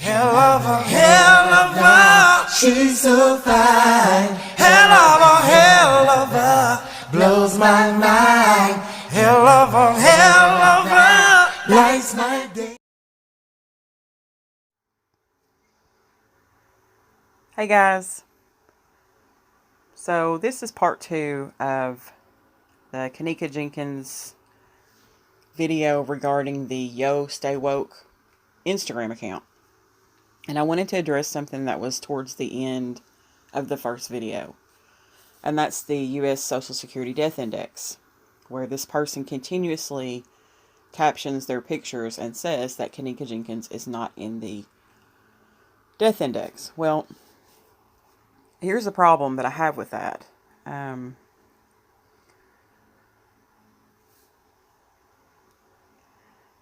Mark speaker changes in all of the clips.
Speaker 1: hell of a, she's so fine. Hell of a, blows my mind. Hell of a, lights my day.
Speaker 2: Hey guys, so this is part 2 of the Kenneka Jenkins video regarding the Yo Stay Woke Instagram account. And I wanted to address something that was towards the end of the first video. And that's the U.S. Social Security Death Index, where this person continuously captions their pictures and says that Kenneka Jenkins is not in the death index. Well, here's the problem that I have with that.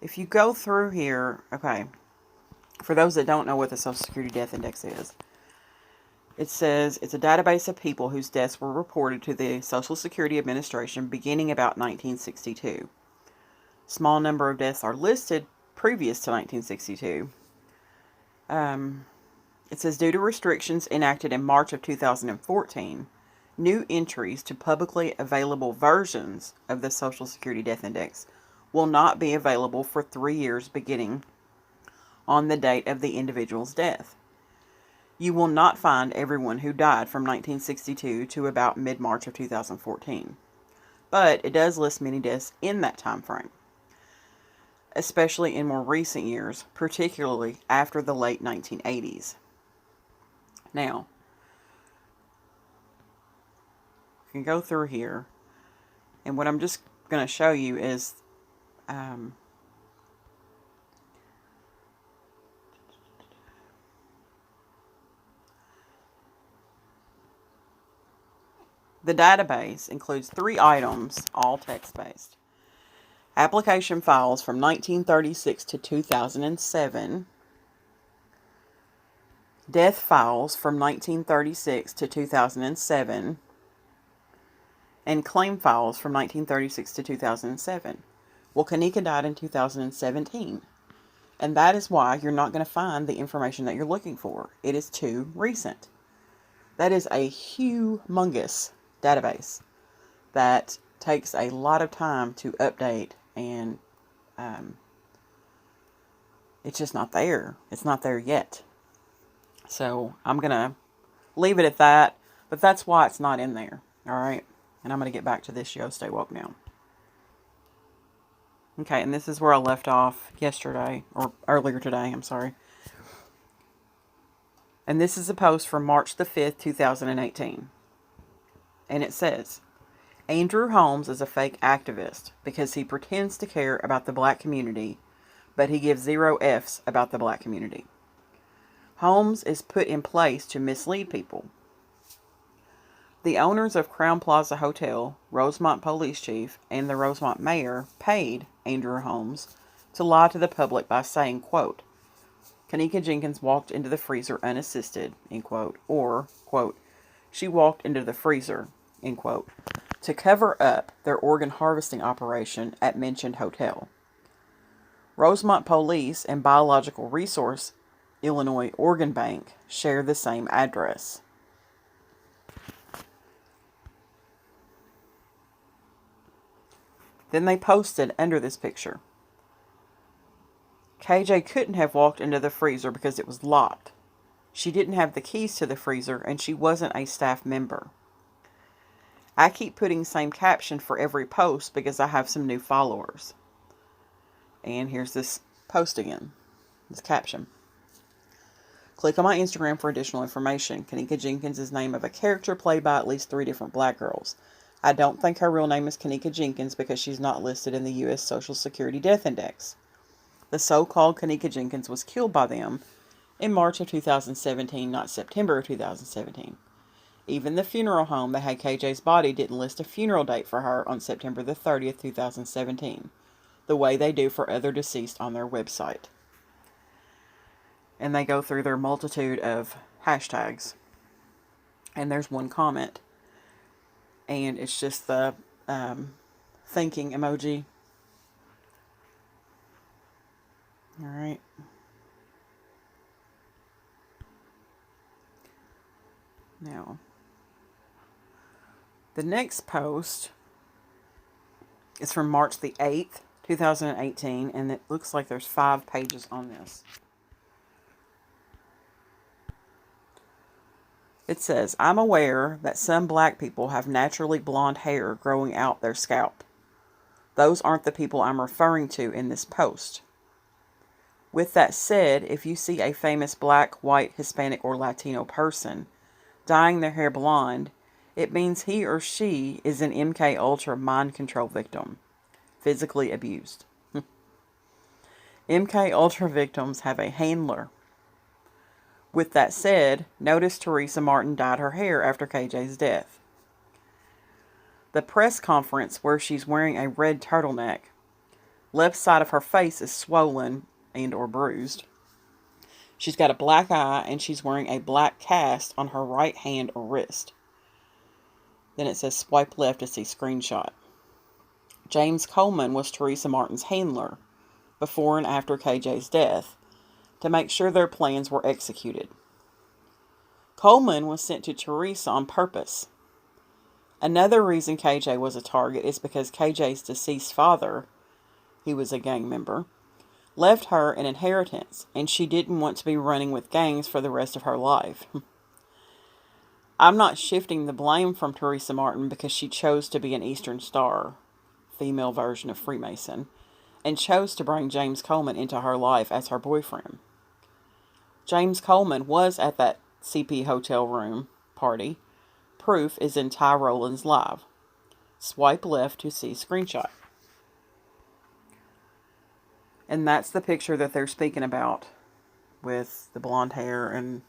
Speaker 2: If you go through here, okay, for those that don't know what the Social Security Death Index is, it says it's a database of people whose deaths were reported to the Social Security Administration beginning about 1962. Small number of deaths are listed previous to 1962. It says, due to restrictions enacted in March of 2014, new entries to publicly available versions of the Social Security Death Index will not be available for 3 years beginning on the date of the individual's death. You will not find everyone who died from 1962 to about mid-March of 2014, but it does list many deaths in that time frame, especially in more recent years, particularly after the late 1980s. Now, you can go through here, and what I'm just going to show you is the database includes 3 items, all text-based. Application files from 1936 to 2007. Death files from 1936 to 2007. And claim files from 1936 to 2007. Well, Kenneka died in 2017. And that is why you're not going to find the information that you're looking for. It is too recent. That is a humongous database that takes a lot of time to update, and it's just not there. It's not there yet. So I'm going to leave it at that, but that's why it's not in there. All right. And I'm going to get back to this Yo Stay Woke now. Okay. And this is where I left off yesterday, or earlier today. I'm sorry. And this is a post from March the 5th, 2018. And it says, Andrew Holmes is a fake activist because he pretends to care about the black community, but he gives 0 Fs about the black community. Holmes is put in place to mislead people. The owners of Crowne Plaza Hotel, Rosemont Police Chief, and the Rosemont Mayor paid Andrew Holmes to lie to the public by saying, quote, Kenneka Jenkins walked into the freezer unassisted, end quote, or, quote, she walked into the freezer, end quote, to cover up their organ harvesting operation at mentioned hotel. Rosemont Police and Biological Resource Illinois Organ Bank share the same address. Then they posted under this picture, KJ couldn't have walked into the freezer because it was locked. She didn't have the keys to the freezer, and she wasn't a staff member. I keep putting same caption for every post because I have some new followers. And here's this post again, this caption. Click on my Instagram for additional information. Kenneka Jenkins is the name of a character played by at least 3 different black girls. I don't think her real name is Kenneka Jenkins because she's not listed in the U.S. Social Security Death Index. The so-called Kenneka Jenkins was killed by them in March of 2017, not September of 2017. Even the funeral home that had KJ's body didn't list a funeral date for her on September the 30th, 2017, the way they do for other deceased on their website. And they go through their multitude of hashtags. And there's one comment. And it's just the thinking emoji. Alright. Now, the next post is from March the 8th, 2018, and it looks like there's 5 pages on this. It says, I'm aware that some black people have naturally blonde hair growing out their scalp. Those aren't the people I'm referring to in this post. With that said, if you see a famous black, white, Hispanic, or Latino person dyeing their hair blonde, it means he or she is an MK Ultra mind control victim, physically abused. MK Ultra victims have a handler. With that said, notice Teresa Martin dyed her hair after KJ's death. The press conference where she's wearing a red turtleneck, left side of her face is swollen and or bruised. She's got a black eye and she's wearing a black cast on her right hand or wrist. Then it says swipe left to see screenshot. James Coleman was Teresa Martin's handler before and after KJ's death to make sure their plans were executed. Coleman was sent to Teresa on purpose. Another reason KJ was a target is because KJ's deceased father, he was a gang member, left her an inheritance, and she didn't want to be running with gangs for the rest of her life. I'm not shifting the blame from Teresa Martin because she chose to be an Eastern Star, female version of Freemason, and chose to bring James Coleman into her life as her boyfriend. James Coleman was at that CP hotel room party. Proof is in Ty Rowland's live. Swipe left to see screenshot. And that's the picture that they're speaking about with the blonde hair and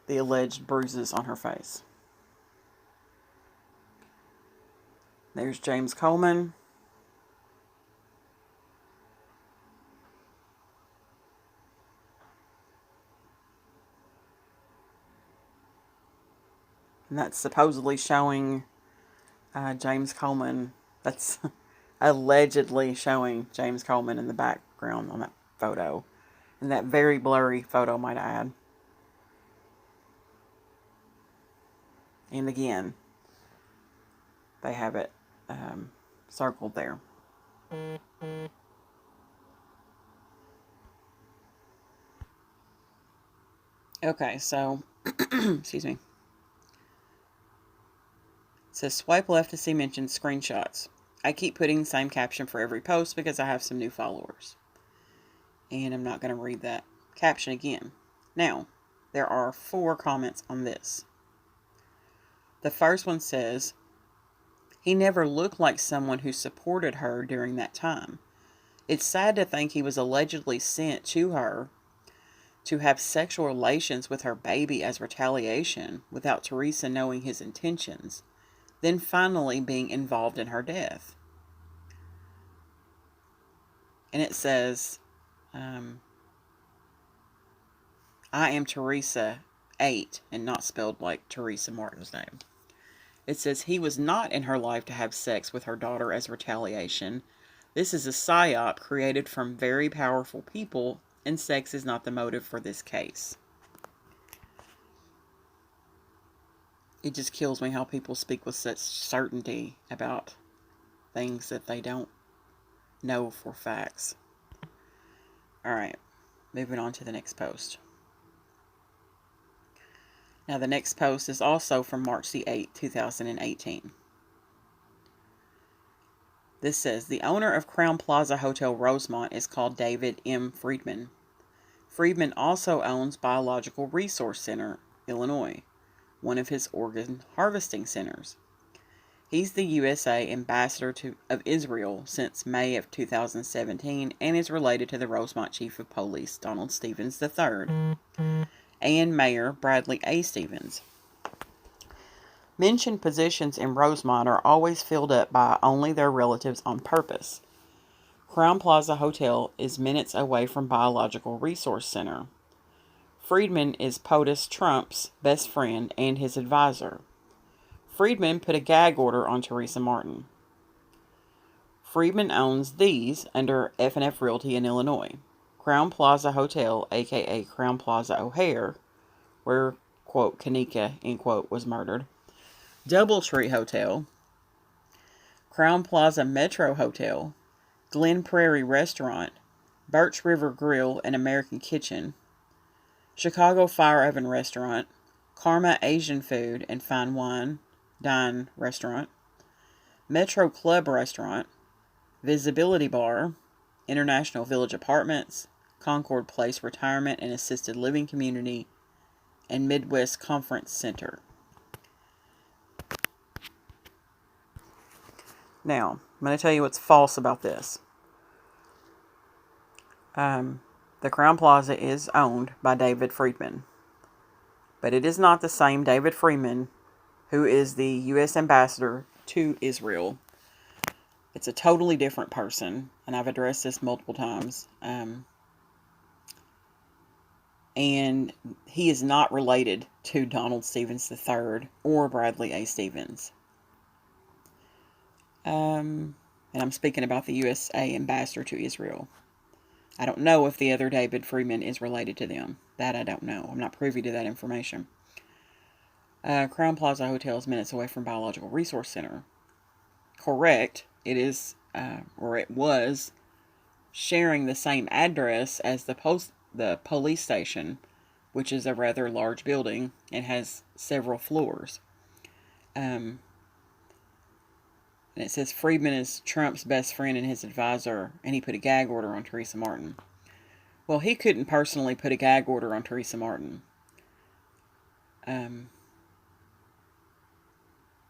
Speaker 2: the alleged bruises on her face. There's James Coleman. And that's supposedly showing James Coleman. That's allegedly showing James Coleman in the background on that photo. And that very blurry photo, might I add. And again, they have it circled there. Okay, so, excuse me. It says swipe left to see mentioned screenshots. I keep putting the same caption for every post because I have some new followers. And I'm not going to read that caption again. Now, there are 4 comments on this. The first one says, he never looked like someone who supported her during that time. It's sad to think he was allegedly sent to her to have sexual relations with her baby as retaliation without Teresa knowing his intentions, then finally being involved in her death. And it says, I am Teresa 8, and not spelled like Teresa Martin's name. It says he was not in her life to have sex with her daughter as retaliation. This is a psyop created from very powerful people, and sex is not the motive for this case. It just kills me how people speak with such certainty about things that they don't know for facts. Alright, moving on to the next post. Now the next post is also from March the 8th, 2018. This says, the owner of Crowne Plaza Hotel Rosemont is called David M. Friedman. Friedman also owns Biological Resource Center, Illinois, one of his organ harvesting centers. He's the USA ambassador of Israel since May of 2017 and is related to the Rosemont Chief of Police, Donald Stevens III, and Mayor Bradley A. Stevens. Mentioned positions in Rosemont are always filled up by only their relatives on purpose. Crowne Plaza Hotel is minutes away from Biological Resource Center. Friedman is POTUS Trump's best friend and his advisor. Friedman put a gag order on Teresa Martin. Friedman owns these under F&F Realty in Illinois. Crowne Plaza Hotel, aka Crowne Plaza O'Hare, where quote, Kenneka, end quote, was murdered. Doubletree Hotel, Crowne Plaza Metro Hotel, Glen Prairie Restaurant, Birch River Grill and American Kitchen, Chicago Fire Oven Restaurant, Karma Asian Food and Fine Wine Dine Restaurant, Metro Club Restaurant, Visibility Bar, International Village Apartments, Concord Place Retirement and Assisted Living Community, and Midwest Conference Center. Now, I'm going to tell you what's false about this. The Crowne Plaza is owned by David Friedman, but it is not the same David Friedman who is the U.S. ambassador to Israel. It's a totally different person, and I've addressed this multiple times. And he is not related to Donald Stevens III or Bradley A. Stevens. And I'm speaking about the USA ambassador to Israel. I don't know if the other David Friedman is related to them. That I don't know. I'm not privy to that information. Crowne Plaza Hotel is minutes away from Biological Resource Center. Correct. It is, or it was, sharing the same address as the police station, which is a rather large building and has several floors. And it says Friedman is Trump's best friend and his advisor, and he put a gag order on Teresa Martin. Well, he couldn't personally put a gag order on Teresa Martin.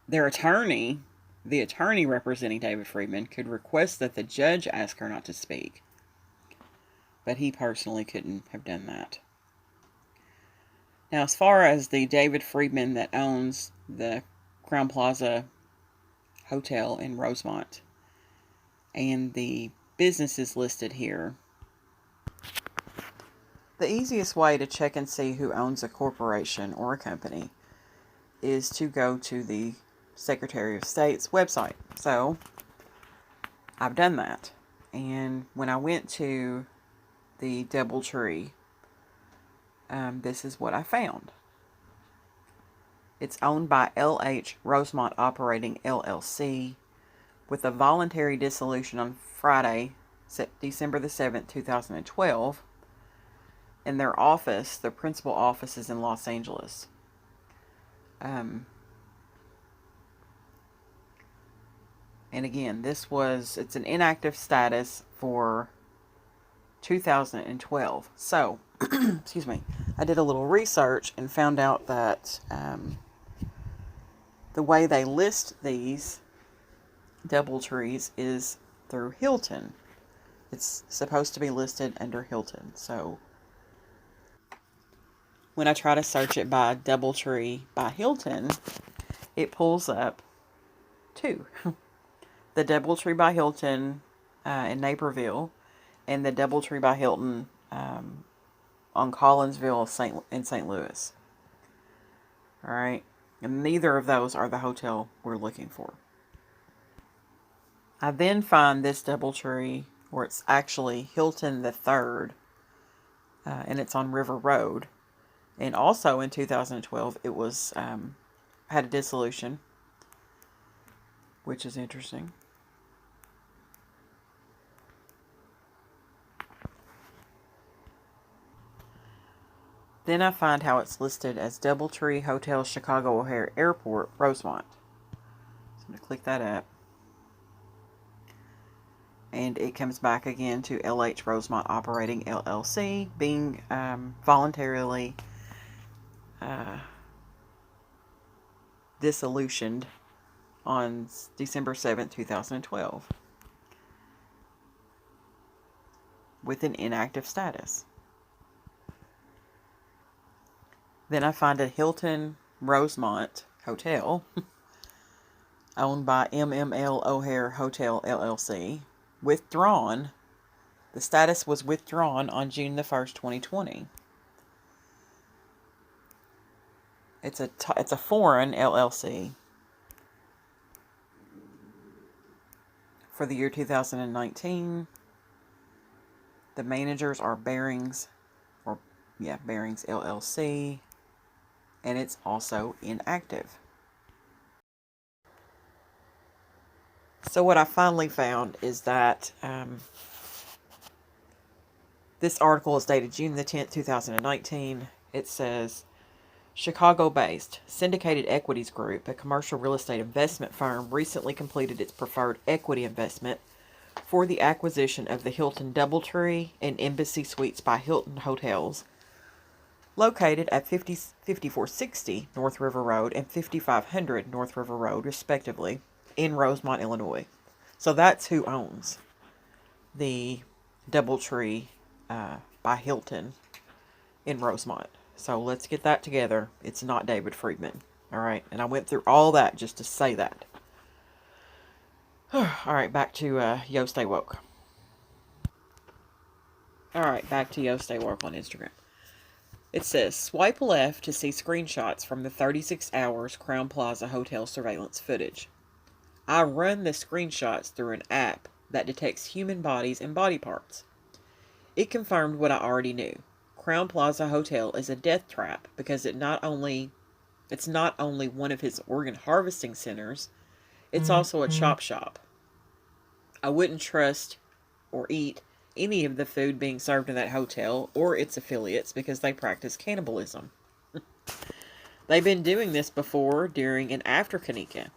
Speaker 2: Their attorney, the attorney representing David Friedman, could request that the judge ask her not to speak. But he personally couldn't have done that. Now, as far as the David Friedman that owns the Crowne Plaza Hotel in Rosemont and the businesses listed here, the easiest way to check and see who owns a corporation or a company is to go to the Secretary of State's website. So, I've done that. And when I went to the Doubletree, this is what I found. It's owned by L.H. Rosemont Operating LLC with a voluntary dissolution on Friday, December the 7th, 2012. And their office, the principal office, is in Los Angeles. And again, it's an inactive status for 2012. So, excuse me, I did a little research and found out that the way they list these Doubletrees is through Hilton. It's supposed to be listed under Hilton. So, when I try to search it by Doubletree by Hilton, it pulls up two. The Doubletree by Hilton in Naperville and the Doubletree by Hilton on Collinsville in St. Louis. Alright, and neither of those are the hotel we're looking for. I then find this Doubletree where it's actually Hilton the Third, and it's on River Road. And also in 2012, it was had a dissolution, which is interesting. Then I find how it's listed as Doubletree Hotel Chicago O'Hare Airport, Rosemont. So I'm going to click that up. And it comes back again to LH Rosemont Operating LLC being voluntarily dissolutioned on December 7th, 2012 with an inactive status. Then I find a Hilton Rosemont Hotel owned by MML O'Hare Hotel LLC, withdrawn. The status was withdrawn on June the 1st, 2020. It's a foreign LLC for the year 2019. The managers are Bearings LLC. and it's also inactive. So what I finally found is that this article is dated June the 10th, 2019. It says, Chicago-based Syndicated Equities Group, a commercial real estate investment firm, recently completed its preferred equity investment for the acquisition of the Hilton Doubletree and Embassy Suites by Hilton hotels, located at 5460 North River Road and 5500 North River Road, respectively, in Rosemont, Illinois. So that's who owns the Doubletree by Hilton in Rosemont. So let's get that together. It's not David Friedman. All right. And I went through all that just to say that. All right. Back to Yo Stay Woke. All right. Back to Yo Stay Woke on Instagram. It says, swipe left to see screenshots from the 36 hours Crowne Plaza hotel surveillance footage. I run the screenshots through an app that detects human bodies and body parts. It confirmed what I already knew. Crowne Plaza Hotel is a death trap because it's not only one of his organ harvesting centers, it's also a chop shop. I wouldn't trust or eat any of the food being served in that hotel or its affiliates because they practice cannibalism. They've been doing this before, during, and after Kenneka.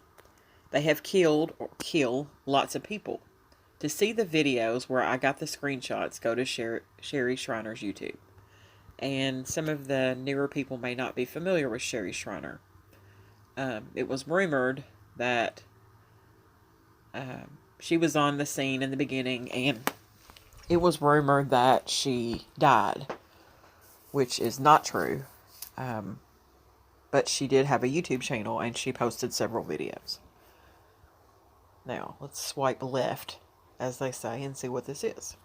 Speaker 2: They have killed or kill lots of people. To see the videos where I got the screenshots, go to Sherry Schreiner's YouTube. And some of the newer people may not be familiar with Sherry Schreiner. It was rumored that she was on the scene in the beginning, and it was rumored that she died, which is not true. But she did have a YouTube channel, and she posted several videos. Now, let's swipe left, as they say, and see what this is.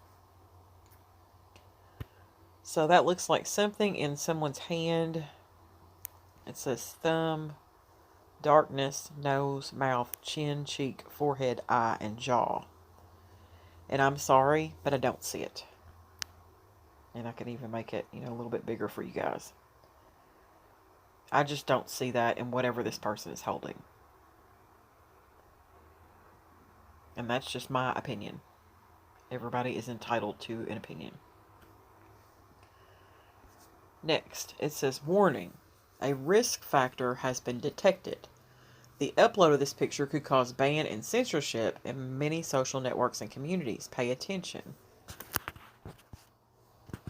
Speaker 2: So that looks like something in someone's hand. It says thumb, darkness, nose, mouth, chin, cheek, forehead, eye, and jaw. And I'm sorry, but I don't see it. And I can even make it, a little bit bigger for you guys. I just don't see that in whatever this person is holding. And that's just my opinion. Everybody is entitled to an opinion. Next, it says, warning, a risk factor has been detected. The upload of this picture could cause ban and censorship in many social networks and communities. Pay attention.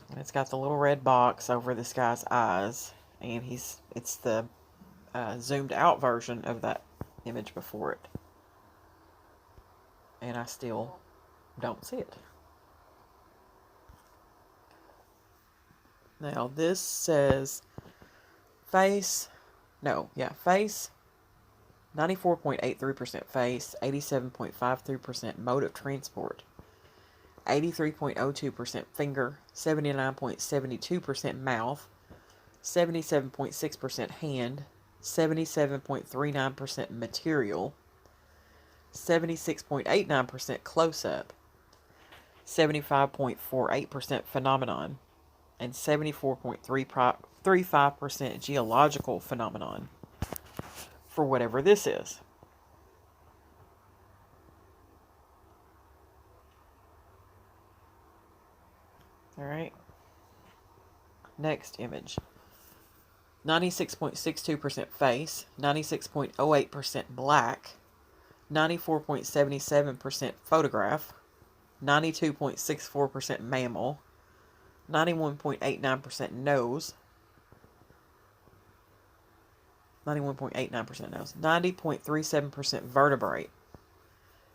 Speaker 2: And it's got the little red box over this guy's eyes. And it's the zoomed out version of that image before it. And I still don't see it. Now this says face 94.83% face, 87.53% mode of transport, 83.02% finger, 79.72% mouth, 77.6% hand, 77.39% material, 76.89% close-up, 75.48% phenomenon, and 74.35% geological phenomenon for whatever this is. All right. Next image. 96.62% face, 96.08% black, 94.77% photograph, 92.64% mammal, 91.89% nose, 90.37% vertebrate,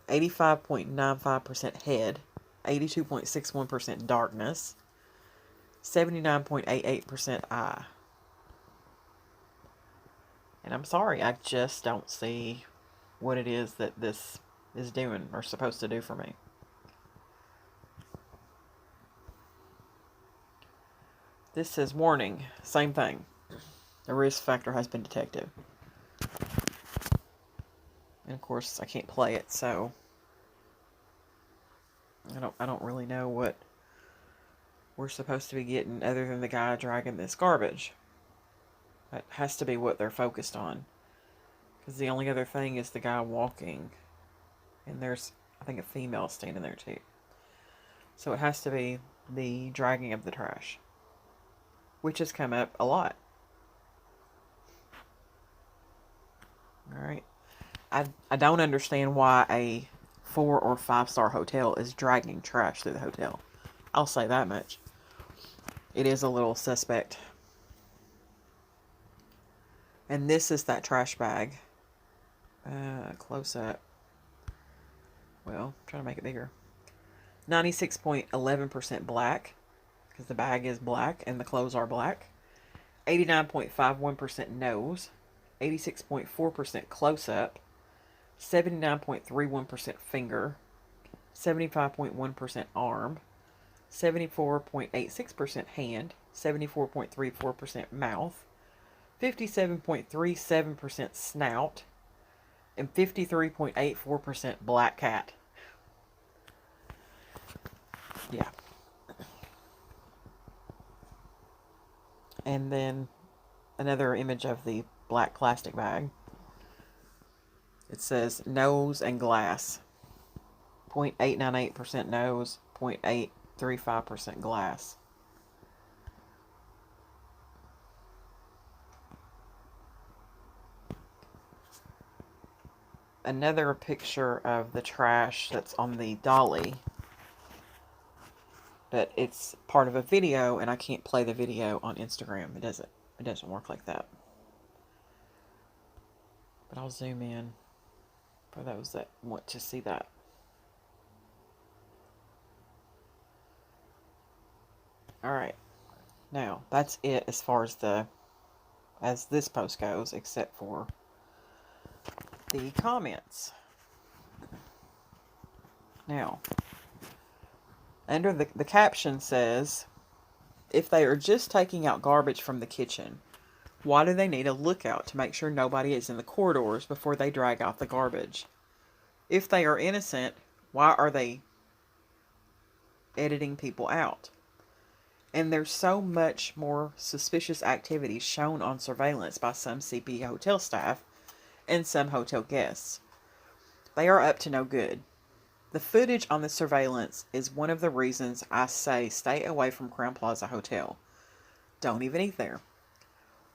Speaker 2: 85.95% head, 82.61% darkness, 79.88% eye. And I'm sorry, I just don't see what it is that this is doing or supposed to do for me. This says warning, same thing. The risk factor has been detected. And of course I can't play it, so I don't really know what we're supposed to be getting other than the guy dragging this garbage. That has to be what they're focused on. Because the only other thing is the guy walking. And there's, I think, a female standing there too. So it has to be the dragging of the trash. Which has come up a lot. Alright. I don't understand why a 4 or 5-star hotel is dragging trash through the hotel. I'll say that much. It is a little suspect. And this is that trash bag. Close up. Well, I'm trying to make it bigger. 96.11% black, because the bag is black and the clothes are black. 89.51% nose. 86.4% close up. 79.31% finger. 75.1% arm. 74.86% hand. 74.34% mouth. 57.37% snout. And 53.84% black cat. Yeah. And then another image of the black plastic bag. It says nose and glass. 0.898% nose, 0.835% glass. Another picture of the trash that's on the dolly. But it's part of a video, and I can't play the video on Instagram. It doesn't work like that. But I'll zoom in for those that want to see that. Alright. Now, that's it as far as this post goes, except for the comments. Now, under the caption says, if they are just taking out garbage from the kitchen, why do they need a lookout to make sure nobody is in the corridors before they drag out the garbage? If they are innocent, why are they editing people out? And there's so much more suspicious activity shown on surveillance by some CP hotel staff and some hotel guests. They are up to no good. The footage on the surveillance is one of the reasons I say stay away from Crowne Plaza Hotel. Don't even eat there.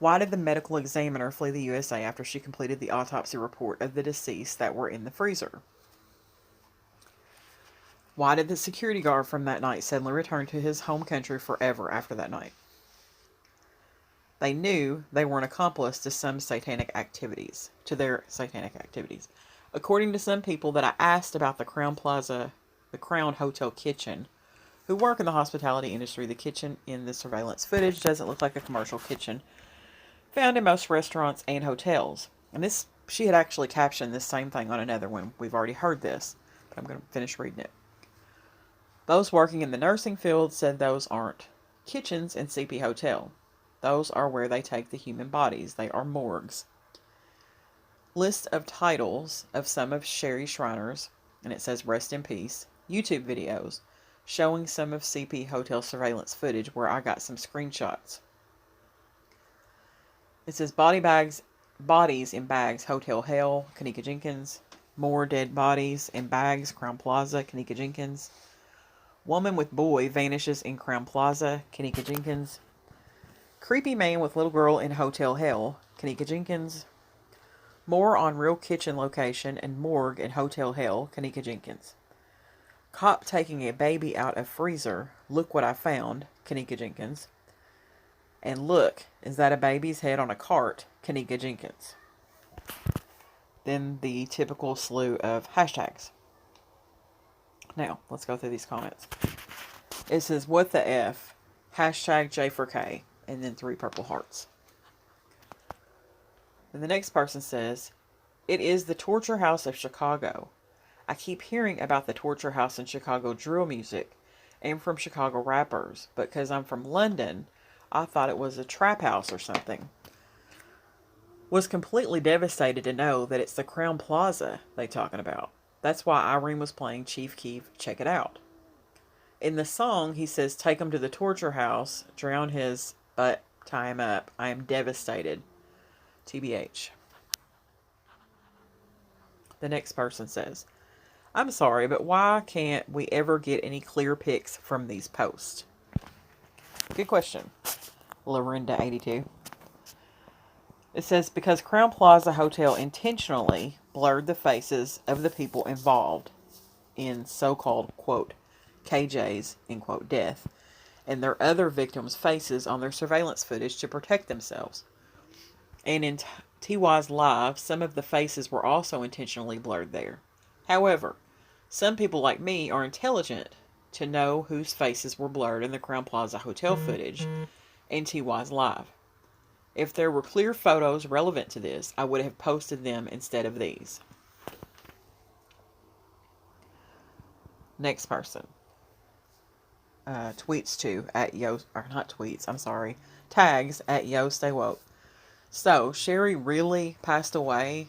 Speaker 2: Why did the medical examiner flee the USA after she completed the autopsy report of the deceased that were in the freezer? Why did the security guard from that night suddenly return to his home country forever after that night? They knew they were an accomplice to their satanic activities. According to some people that I asked about the Crowne Plaza, the Crowne Hotel kitchen, who work in the hospitality industry, the kitchen in the surveillance footage doesn't look like a commercial kitchen found in most restaurants and hotels. And this, she had actually captioned this same thing on another one. We've already heard this, but I'm going to finish reading it. Those working in the nursing field said those aren't kitchens in CP Hotel. Those are where they take the human bodies. They are morgues. List of titles of some of Sherry Shriner's, and it says rest in peace, YouTube videos showing some of CP Hotel surveillance footage where I got some screenshots. It says bodies in bags, Hotel Hell, Kenneka Jenkins. More dead bodies in bags, Crowne Plaza, Kenneka Jenkins. Woman with boy vanishes in Crowne Plaza, Kenneka Jenkins. Creepy man with little girl in Hotel Hell, Kenneka Jenkins. More on real kitchen location and morgue in Hotel Hell, Kenneka Jenkins. Cop taking a baby out of freezer, look what I found, Kenneka Jenkins. And look, is that a baby's head on a cart, Kenneka Jenkins. Then the typical slew of hashtags. Now, let's go through these comments. It says, what the F? Hashtag J4K. And then 3 purple hearts. Then the next person says, it is the torture house of Chicago. I keep hearing about the torture house in Chicago drill music and from Chicago rappers. But because I'm from London, I thought it was a trap house or something. Was completely devastated to know that it's the Crowne Plaza they talking about. That's why Irene was playing Chief Keef, check it out. In the song, he says, take him to the torture house, drown his butt Time up. I am devastated. TBH. The next person says, I'm sorry, but why can't we ever get any clear pics from these posts? Good question. Lorinda82. It says, because Crowne Plaza Hotel intentionally blurred the faces of the people involved in so-called, quote, KJ's, end quote, death, and their other victims' faces on their surveillance footage to protect themselves. And in TY's live, some of the faces were also intentionally blurred there. However, some people like me are intelligent to know whose faces were blurred in the Crowne Plaza Hotel footage and TY's live. If there were clear photos relevant to this, I would have posted them instead of these. Next person. Tweets to at Yo, or not tweets, I'm sorry. Tags at Yo Stay Woke. So, Sherry really passed away?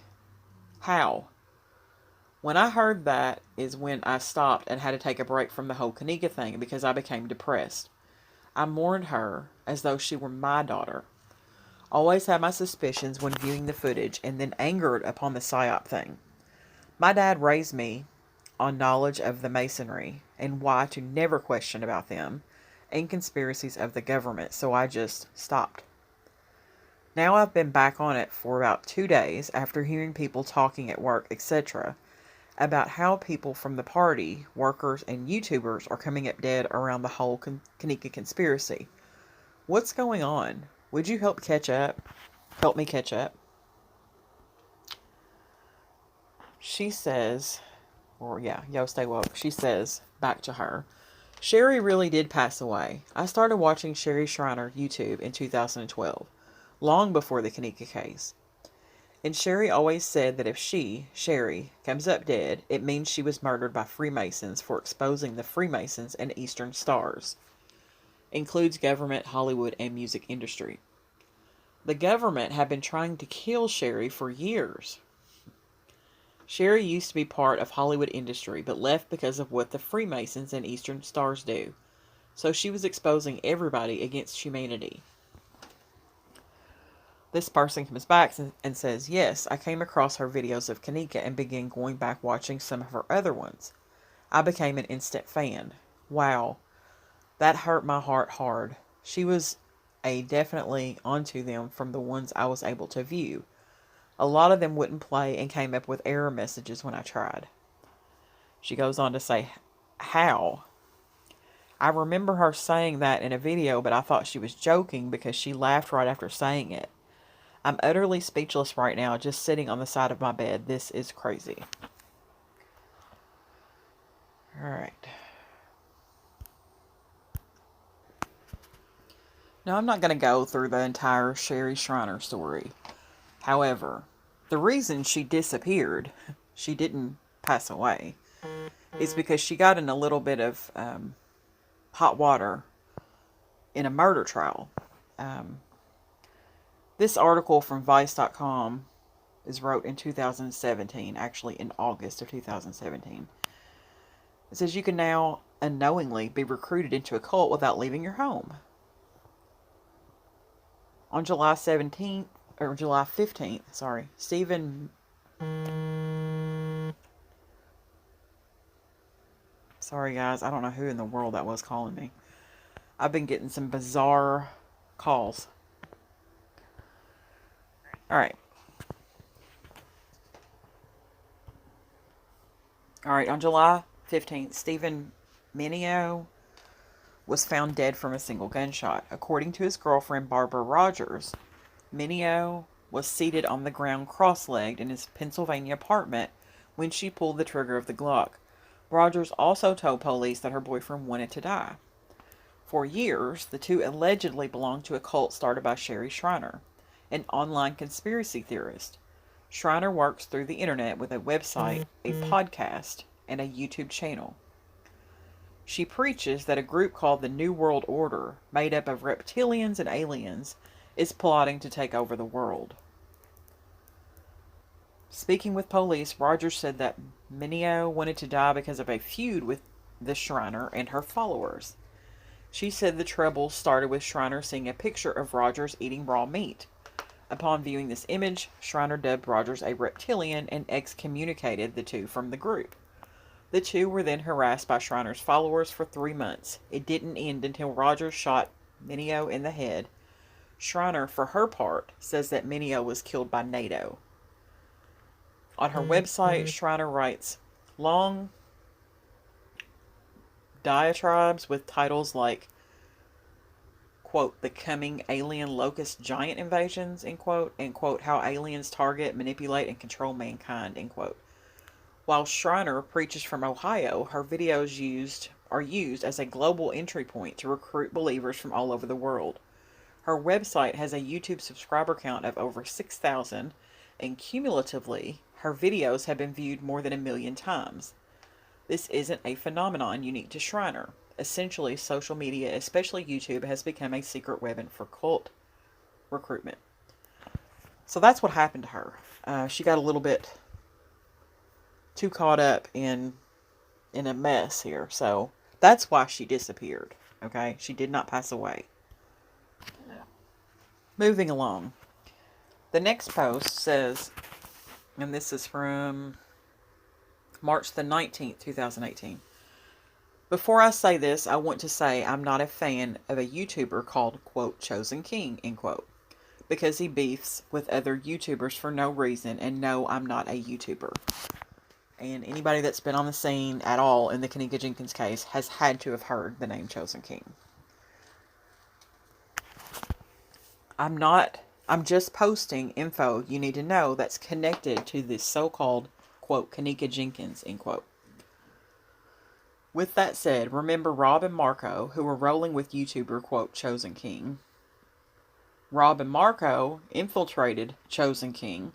Speaker 2: How? When I heard that is when I stopped and had to take a break from the whole Kenneka thing because I became depressed. I mourned her as though she were my daughter. Always had my suspicions when viewing the footage and then angered upon the PSYOP thing. My dad raised me on knowledge of the Masonry and why to never question about them and conspiracies of the government, so I just stopped. Now I've been back on it for about 2 days after hearing people talking at work, etc., about how people from the party, workers, and YouTubers are coming up dead around the whole Kenneka conspiracy. What's going on? Would you help catch up? Help me catch up? She says, Yo Stay Woke. She says, back to her, Sherry really did pass away. I started watching Sherry Shriner YouTube in 2012, long before the Kenneka case. And Sherry always said that if she, Sherry, comes up dead, it means she was murdered by Freemasons for exposing the Freemasons and Eastern Stars. Includes government, Hollywood, and music industry. The government had been trying to kill Sherry for years. Sherry used to be part of Hollywood industry, but left because of what the Freemasons and Eastern Stars do. So she was exposing everybody against humanity. This person comes back and says, yes, I came across her videos of Kenneka and began going back watching some of her other ones. I became an instant fan. Wow. That hurt my heart hard. She was definitely onto them from the ones I was able to view. A lot of them wouldn't play and came up with error messages when I tried. She goes on to say, how? I remember her saying that in a video, but I thought she was joking because she laughed right after saying it. I'm utterly speechless right now, just sitting on the side of my bed. This is crazy. Alright. Now, I'm not going to go through the entire Sherry Shriner story. However, the reason she disappeared, she didn't pass away, is because she got in a little bit of hot water in a murder trial. This article from Vice.com is wrote in 2017, actually in August of 2017. It says you can now unknowingly be recruited into a cult without leaving your home. On July 15th, Stephen... Sorry guys, I don't know who in the world that was calling me. I've been getting some bizarre calls. Alright. On July 15th, Stephen Mineo was found dead from a single gunshot. According to his girlfriend, Barbara Rogers, Mineo was seated on the ground cross-legged in his Pennsylvania apartment when she pulled the trigger of the Glock. Rogers also told police that her boyfriend wanted to die. For years, the two allegedly belonged to a cult started by Sherry Shriner, an online conspiracy theorist. Shriner works through the internet with a website, a podcast, and a YouTube channel. She preaches that a group called the New World Order, made up of reptilians and aliens, is plotting to take over the world. Speaking with police, Rogers said that Mineo wanted to die because of a feud with the Shriner and her followers. She said the trouble started with Schreiner seeing a picture of Rogers eating raw meat. Upon viewing this image, Schreiner dubbed Rogers a reptilian and excommunicated the two from the group. The two were then harassed by Schreiner's followers for 3 months. It didn't end until Rogers shot Mineo in the head. Schreiner, for her part, says that Mineo was killed by NATO. On her website, Schreiner writes long diatribes with titles like, quote, the coming alien locust giant invasions, end quote, and, quote, how aliens target, manipulate, and control mankind, end quote. While Schreiner preaches from Ohio, her videos are used as a global entry point to recruit believers from all over the world. Her website has a YouTube subscriber count of over 6,000, and cumulatively, her videos have been viewed more than 1 million times. This isn't a phenomenon unique to Schreiner. Essentially, social media, especially YouTube, has become a secret weapon for cult recruitment. So that's what happened to her. She got a little bit too caught up in a mess here. So that's why she disappeared. Okay? She did not pass away. Moving along. The next post says, and this is from March the 19th, 2018. Before I say this, I want to say I'm not a fan of a YouTuber called, quote, Chosen King, end quote, because he beefs with other YouTubers for no reason, and no, I'm not a YouTuber. And anybody that's been on the scene at all in the Kenneka Jenkins case has had to have heard the name Chosen King. I'm just posting info you need to know that's connected to this so-called, quote, Kenneka Jenkins, end quote. With that said, remember Rob and Marco, who were rolling with YouTuber, quote, Chosen King. Rob and Marco infiltrated Chosen King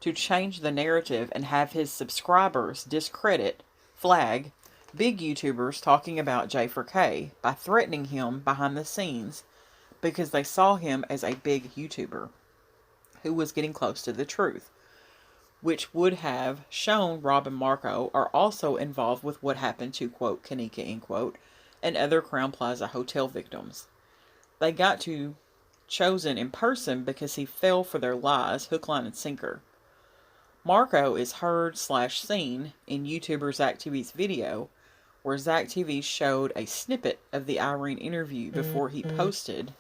Speaker 2: to change the narrative and have his subscribers discredit, flag, big YouTubers talking about J4K by threatening him behind the scenes because they saw him as a big YouTuber who was getting close to the truth, which would have shown Rob and Marco are also involved with what happened to, quote, Kenneka, end quote, and other Crowne Plaza hotel victims. They got to Chosen in person because he fell for their lies, hook, line, and sinker. Marco is heard/seen in YouTuber Zaktv's video, where Zaktv showed a snippet of the Irene interview before he posted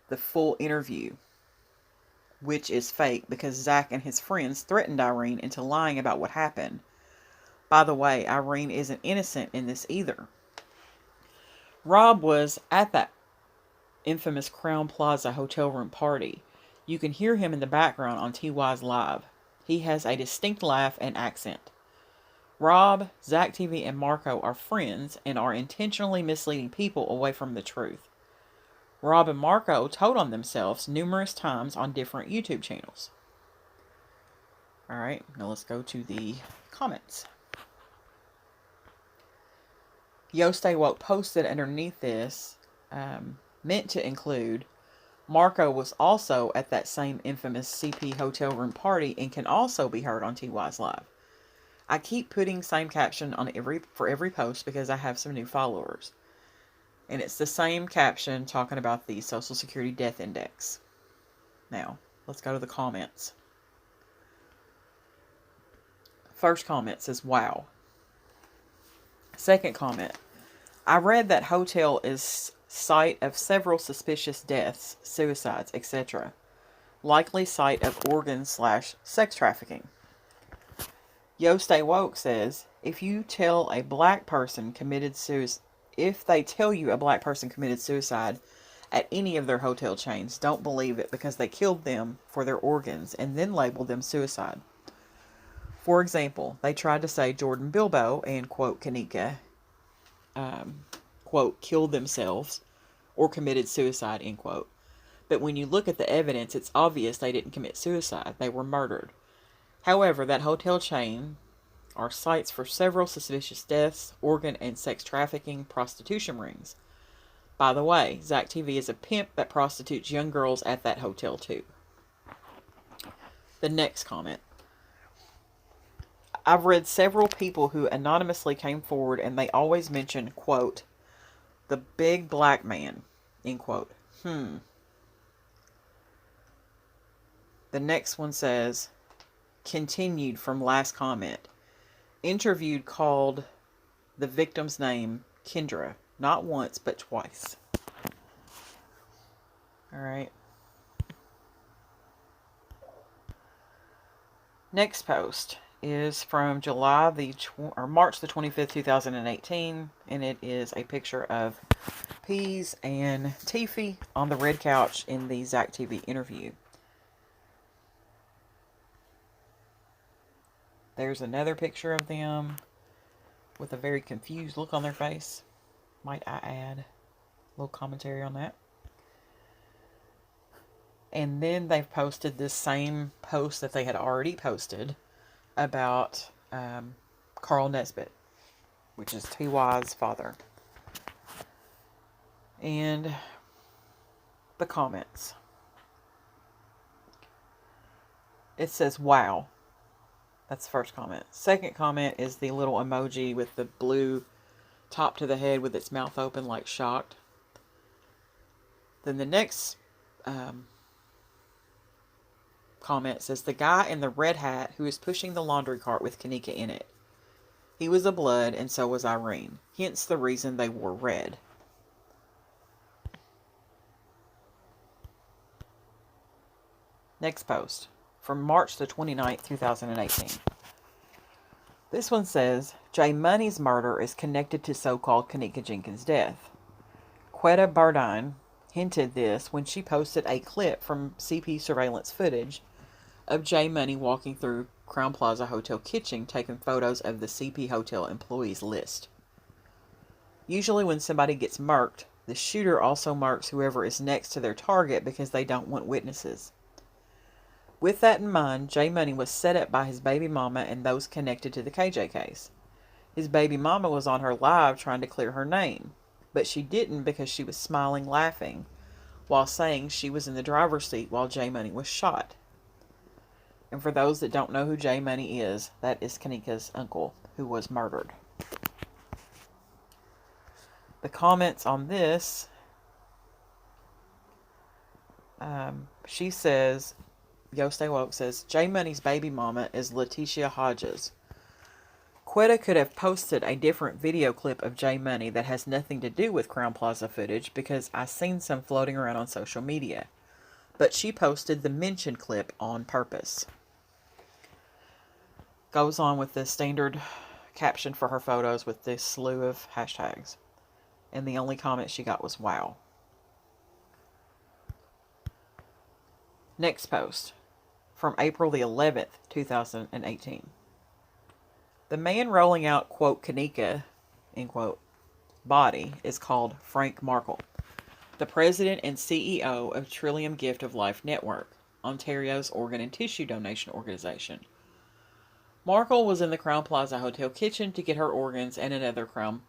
Speaker 2: the full interview, which is fake because Zach and his friends threatened Irene into lying about what happened. By the way, Irene isn't innocent in this either. Rob was at that infamous Crowne Plaza hotel room party. You can hear him in the background on TY's Live. He has a distinct laugh and accent. Rob, Zaktv, and Marco are friends and are intentionally misleading people away from the truth. Rob and Marco told on themselves numerous times on different YouTube channels. Alright, now let's go to the comments. Yo Stay Woke posted underneath this, meant to include, Marco was also at that same infamous CP hotel room party and can also be heard on TY's Live. I keep putting same caption on for every post because I have some new followers. And it's the same caption talking about the Social Security Death Index. Now, let's go to the comments. First comment says, wow. Second comment, I read that hotel is site of several suspicious deaths, suicides, etc. Likely site of organ/sex trafficking. Yo Stay Woke says, if you tell a black person committed suicide, if they tell you a black person committed suicide at any of their hotel chains, don't believe it because they killed them for their organs and then labeled them suicide. For example, they tried to say Jordan Bilbo and, quote, Kenneka, quote, killed themselves or committed suicide, end quote. But when you look at the evidence, it's obvious they didn't commit suicide. They were murdered. However, that hotel chain are sites for several suspicious deaths, organ and sex trafficking, prostitution rings. By the way, Zaktv is a pimp that prostitutes young girls at that hotel too. The next comment. I've read several people who anonymously came forward and they always mention, quote, The big black man, end quote. The next one says, continued from last comment. Interviewed called the victim's name Kendra, not once, but twice. All right. Next post is from March the 25th, 2018, and it is a picture of Pease and Tiffy on the red couch in the Zaktv interview. There's another picture of them with a very confused look on their face. Might I add a little commentary on that? And then they've posted this same post that they had already posted about Carl Nesbitt, which is T.Y.'s father. And the comments. It says, wow. That's the first comment. Second comment is the little emoji with the blue top to the head with its mouth open like shocked. Then the next comment says, the guy in the red hat who is pushing the laundry cart with Kenneka in it. He was a blood and so was Irene. Hence the reason they wore red. Next post. From March the 29th, 2018. This one says, J Money's murder is connected to so-called Kenneka Jenkins' death. Quetta Bardine hinted this when she posted a clip from CP surveillance footage of J Money walking through Crowne Plaza Hotel kitchen taking photos of the CP Hotel employees list. Usually when somebody gets murked, the shooter also marks whoever is next to their target because they don't want witnesses. With that in mind, J Money was set up by his baby mama and those connected to the KJ case. His baby mama was on her live trying to clear her name, but she didn't because she was smiling, laughing, while saying she was in the driver's seat while J Money was shot. And for those that don't know who J Money is, that is Kenneka's uncle who was murdered. The comments on this, she says, Yo Stay Woke says, J Money's baby mama is Letitia Hodges. Quetta could have posted a different video clip of J Money that has nothing to do with Crowne Plaza footage because I seen some floating around on social media. But she posted the mentioned clip on purpose. Goes on with the standard caption for her photos with this slew of hashtags. And the only comment she got was, wow. Next post. From April the 11th, 2018. The man rolling out, quote, Kenneka, end quote, body is called Frank Markle, the president and CEO of Trillium Gift of Life Network, Ontario's organ and tissue donation organization. Markle was in the Crowne Plaza Hotel kitchen to get her organs and another Crowne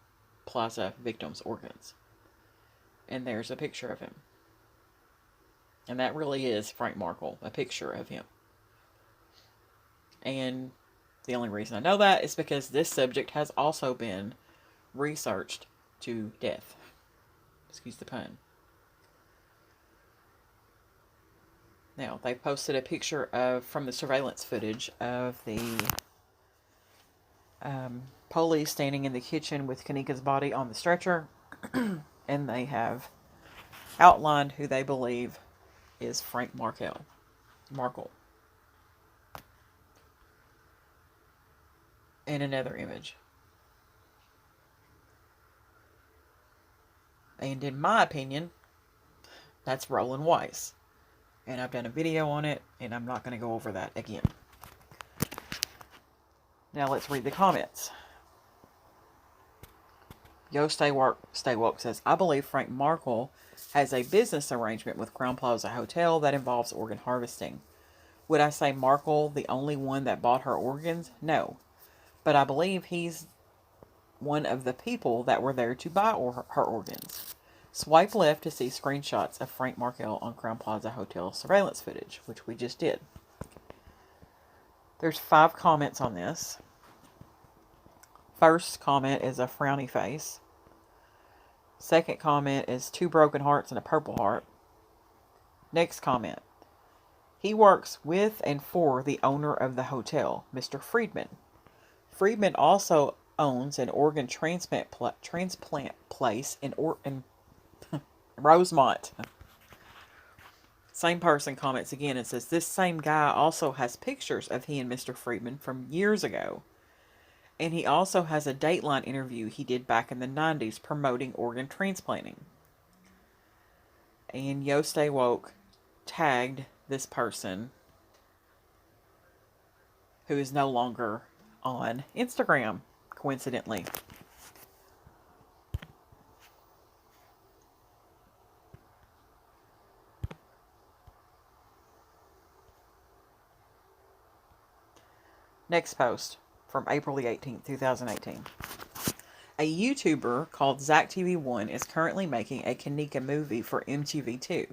Speaker 2: Plaza victim's organs. And there's a picture of him. And that really is Frank Markle, a picture of him. And the only reason I know that is because this subject has also been researched to death. Excuse the pun. Now, they posted a picture from the surveillance footage of the police standing in the kitchen with Kenneka's body on the stretcher. And they have outlined who they believe is Frank Markle. And another image. And in my opinion, that's Roland Weiss. And I've done a video on it, and I'm not going to go over that again. Now let's read the comments. Yo Stay Woke says, I believe Frank Markle has a business arrangement with Crowne Plaza Hotel that involves organ harvesting. Would I say Markle the only one that bought her organs? No. But I believe he's one of the people that were there to buy her organs. Swipe left to see screenshots of Frank Markle on Crowne Plaza Hotel surveillance footage, which we just did. There's 5 comments on this. First comment is a frowny face. Second comment is 2 broken hearts and a purple heart. Next comment. He works with and for the owner of the hotel, Mr. Friedman. Friedman also owns an organ transplant place in Rosemont. Same person comments again and says, this same guy also has pictures of he and Mr. Friedman from years ago. And he also has a Dateline interview he did back in the 90s promoting organ transplanting. And Yo Stay Woke tagged this person who is no longer on Instagram, coincidentally. Next post from April the 18th, 2018. A YouTuber called Zaktv1 is currently making a Kenneka movie for MTV2.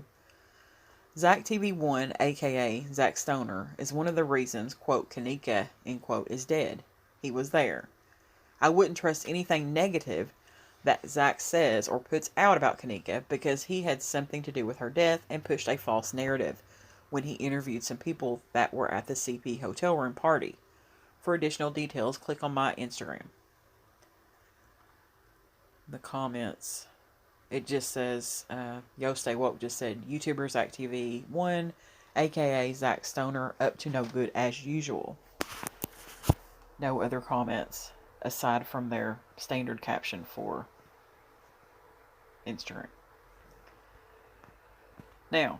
Speaker 2: Zaktv1, aka Zack Stoner, is one of the reasons, quote, Kenneka, end quote, is dead. He was there. I wouldn't trust anything negative that Zack says or puts out about Kenneka because he had something to do with her death and pushed a false narrative when he interviewed some people that were at the CP hotel room party. For additional details, click on my Instagram. The comments, it just says, Yo Stay Woke just said, YouTuber Zaktv1, aka Zack Stoner, up to no good as usual. No other comments aside from their standard caption for Instagram. Now,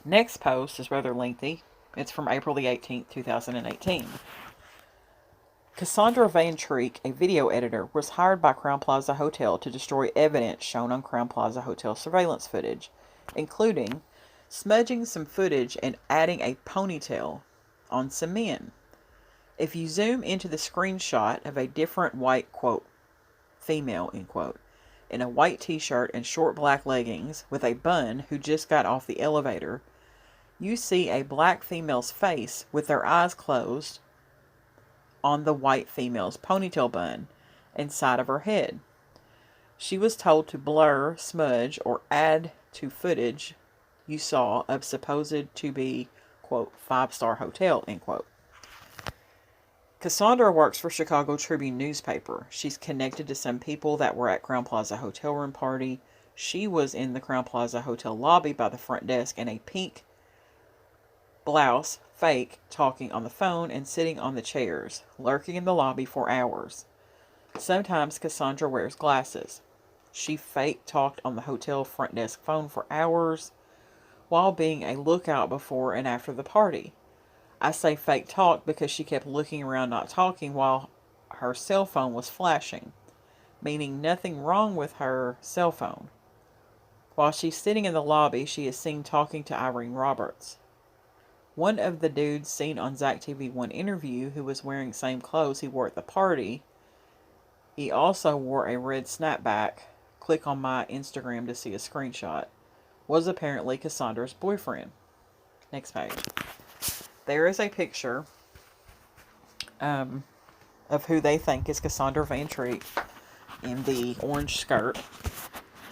Speaker 2: next post is rather lengthy. It's from April the 18th, 2018. Cassandra Van Treek, a video editor, was hired by Crowne Plaza Hotel to destroy evidence shown on Crowne Plaza Hotel surveillance footage, including smudging some footage and adding a ponytail on some men. If you zoom into the screenshot of a different white, quote, female, end quote, in a white t-shirt and short black leggings with a bun who just got off the elevator, you see a black female's face with their eyes closed on the white female's ponytail bun and side of her head. She was told to blur, smudge, or add to footage you saw of supposed to be, quote, 5-star hotel, end quote. Cassandra works for Chicago Tribune newspaper. She's connected to some people that were at Crowne Plaza hotel room party. She was in the Crowne Plaza hotel lobby by the front desk in a pink blouse, fake, talking on the phone and sitting on the chairs, lurking in the lobby for hours. Sometimes Cassandra wears glasses. She fake talked on the hotel front desk phone for hours while being a lookout before and after the party. I say fake talk because she kept looking around not talking while her cell phone was flashing, meaning nothing wrong with her cell phone. While she's sitting in the lobby, she is seen talking to Irene Roberts. One of the dudes seen on Zaktv1 interview, who was wearing the same clothes he wore at the party, he also wore a red snapback, click on my Instagram to see a screenshot, was apparently Cassandra's boyfriend. Next page. There is a picture of who they think is Cassandra Van Treek in the orange skirt.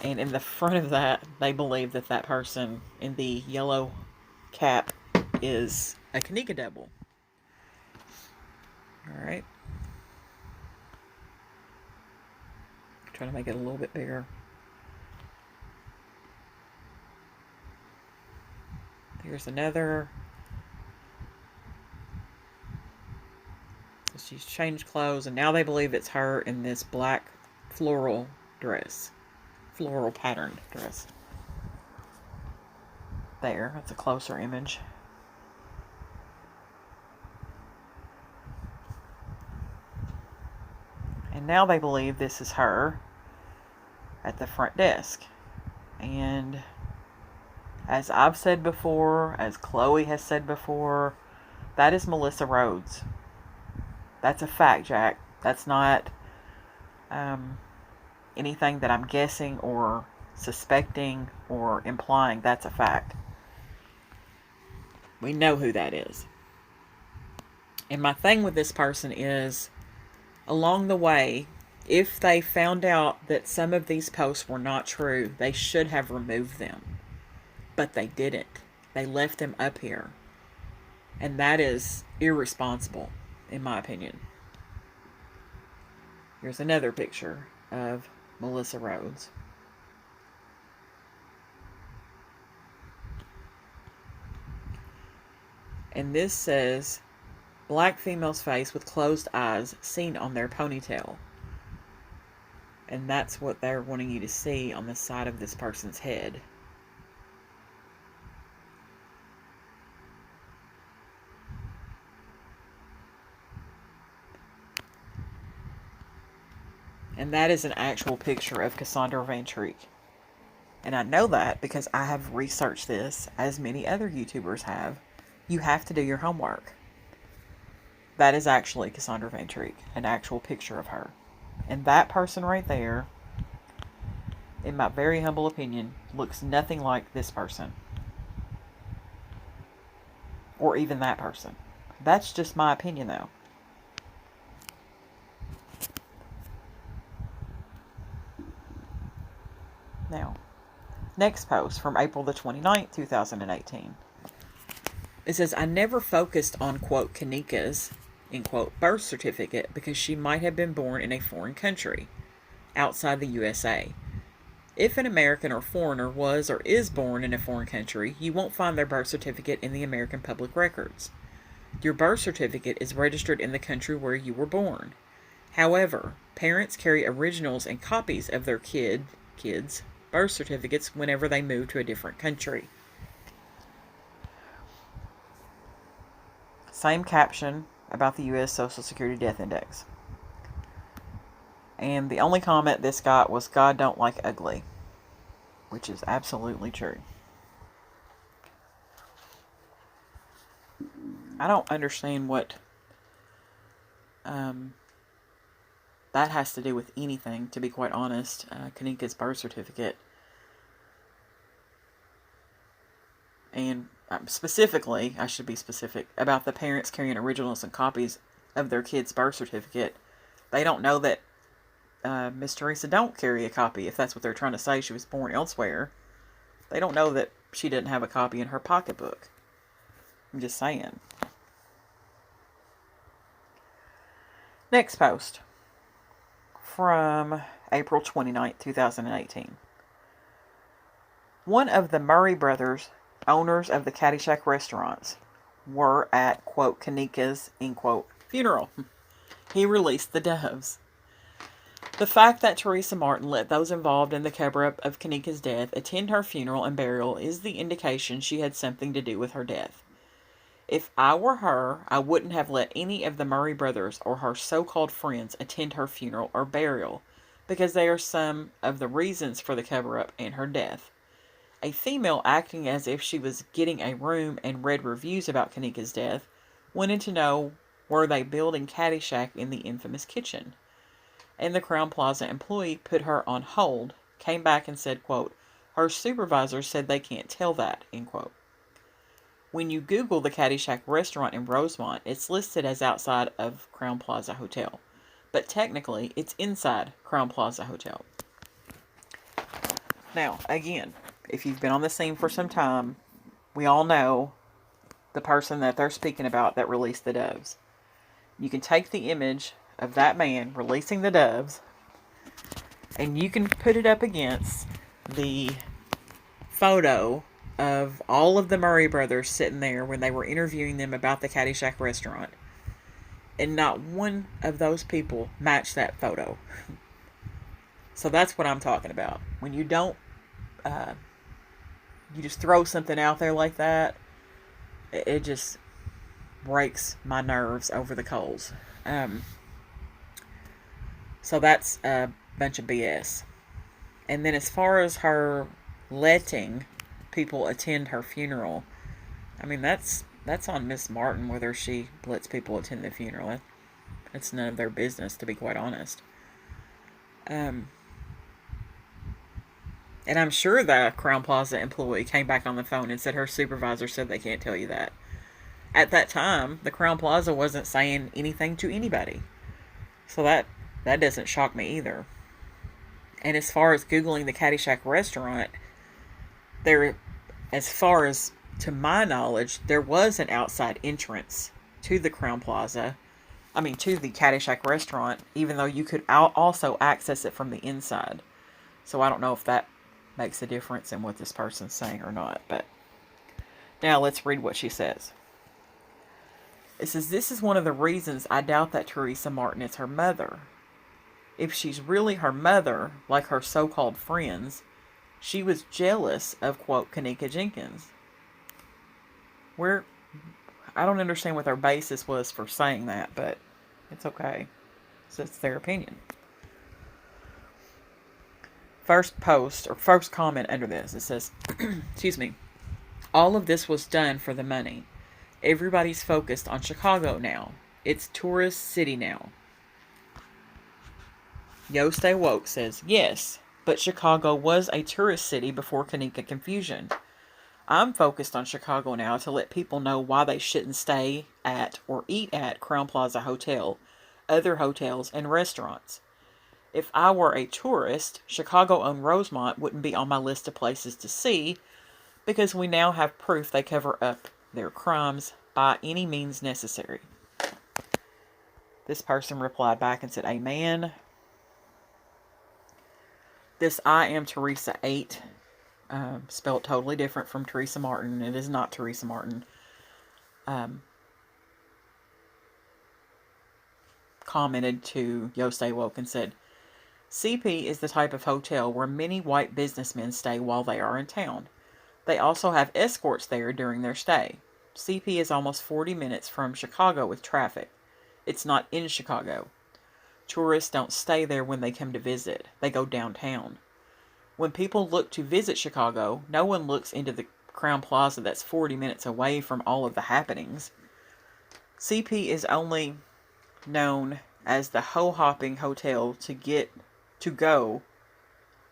Speaker 2: And in the front of that, they believe that that person in the yellow cap is a Kenneka double. Alright. Trying to make it a little bit bigger. Here's another. So she's changed clothes, and now they believe it's her in this black floral dress. Floral patterned dress. There, that's a closer image. And now they believe this is her at the front desk. And as I've said before, as Chloe has said before, that is Melissa Rhodes. That's a fact, Jack. That's not anything that I'm guessing or suspecting or implying. That's a fact. We know who that is. And my thing with this person is, along the way, If they found out that some of these posts were not true, they should have removed them. But they didn't. They left them up here. And that is irresponsible, in my opinion. Here's another picture of Melissa Rhodes. And this says, black female's face with closed eyes seen on their ponytail. And that's what they're wanting you to see on the side of this person's head. And that is an actual picture of Cassandra Van Treek. And I know that because I have researched this, as many other YouTubers have. You have to do your homework. That is actually Cassandra Van Treek, an actual picture of her. And that person right there, in my very humble opinion, looks nothing like this person. Or even that person. That's just my opinion, though. Now, next post from April the 29th, 2018. It says, I never focused on, quote, Kenneka's, in quote, birth certificate because she might have been born in a foreign country, outside the USA. If an American or foreigner was or is born in a foreign country, you won't find their birth certificate in the American public records. Your birth certificate is registered in the country where you were born. However, parents carry originals and copies of their kids' birth certificates whenever they move to a different country. Same caption about the U.S. Social Security Death Index. And the only comment this got was, God don't like ugly. Which is absolutely true. I don't understand what that has to do with anything, to be quite honest. Kenneka's birth certificate. And specifically, I should be specific, about the parents carrying originals and copies of their kids' birth certificate. They don't know that Miss Teresa don't carry a copy, if that's what they're trying to say. She was born elsewhere. They don't know that she didn't have a copy in her pocketbook. I'm just saying. Next post. From April 29th, 2018. One of the Murray brothers, owners of the Caddyshack restaurants, were at, quote, Kenneka's, in quote, funeral. He released the doves. The fact that Teresa Martin let those involved in the cover-up of Kenneka's death attend her funeral and burial is the indication she had something to do with her death. If I were her, I wouldn't have let any of the Murray brothers or her so-called friends attend her funeral or burial, because they are some of the reasons for the cover-up and her death. A female acting as if she was getting a room and read reviews about Kenneka's death wanted to know, were they building Caddyshack in the infamous kitchen? And the Crowne Plaza employee put her on hold, came back and said, quote, her supervisor said they can't tell that, end quote. When you Google the Caddyshack restaurant in Rosemont, it's listed as outside of Crowne Plaza Hotel. But technically, it's inside Crowne Plaza Hotel. Now, again, if you've been on the scene for some time, we all know the person that they're speaking about that released the doves. You can take the image of that man releasing the doves, and you can put it up against the photo of all of the Murray brothers sitting there when they were interviewing them about the Caddyshack restaurant. And not one of those people matched that photo. So that's what I'm talking about. When you don't, you just throw something out there like that, it just breaks my nerves over the coals. So that's a bunch of BS. And then as far as her letting people attend her funeral, I mean, that's on Miss Martin whether she lets people attend the funeral. That's none of their business, to be quite honest. And I'm sure the Crowne Plaza employee came back on the phone and said her supervisor said they can't tell you that. At that time, the Crowne Plaza wasn't saying anything to anybody. So that That doesn't shock me either. And as far as Googling the Caddyshack restaurant, there, as far as to my knowledge, there was an outside entrance to the Crowne Plaza. To the Caddyshack restaurant, even though you could also access it from the inside. So I don't know if that makes a difference in what this person's saying or not. But now let's read what she says. It says, "This is one of the reasons I doubt that Teresa Martin is her mother. If she's really her mother, like her so-called friends, she was jealous of, quote, Kenneka Jenkins." I don't understand what their basis was for saying that, but it's okay. So it's their opinion. First comment under this, it says, excuse me, "All of this was done for the money. Everybody's focused on Chicago now. It's tourist city now." Yo Stay Woke says, "Yes, but Chicago was a tourist city before Kenneka confusion. I'm focused on Chicago now to let people know why they shouldn't stay at or eat at Crowne Plaza Hotel, other hotels, and restaurants. If I were a tourist, Chicago-owned Rosemont wouldn't be on my list of places to see because we now have proof they cover up their crimes by any means necessary." This person replied back and said, "Amen." This I Am Teresa 8, spelled totally different from Teresa Martin. It is not Teresa Martin. Commented to Yo Stay Woke and said, "CP is the type of hotel where many white businessmen stay while they are in town. They also have escorts there during their stay. CP is almost 40 minutes from Chicago with traffic. It's not in Chicago. Tourists don't stay there when they come to visit. They go downtown. When people look to visit Chicago, no one looks into the Crowne Plaza that's 40 minutes away from all of the happenings. CP is only known as the ho-hopping hotel to go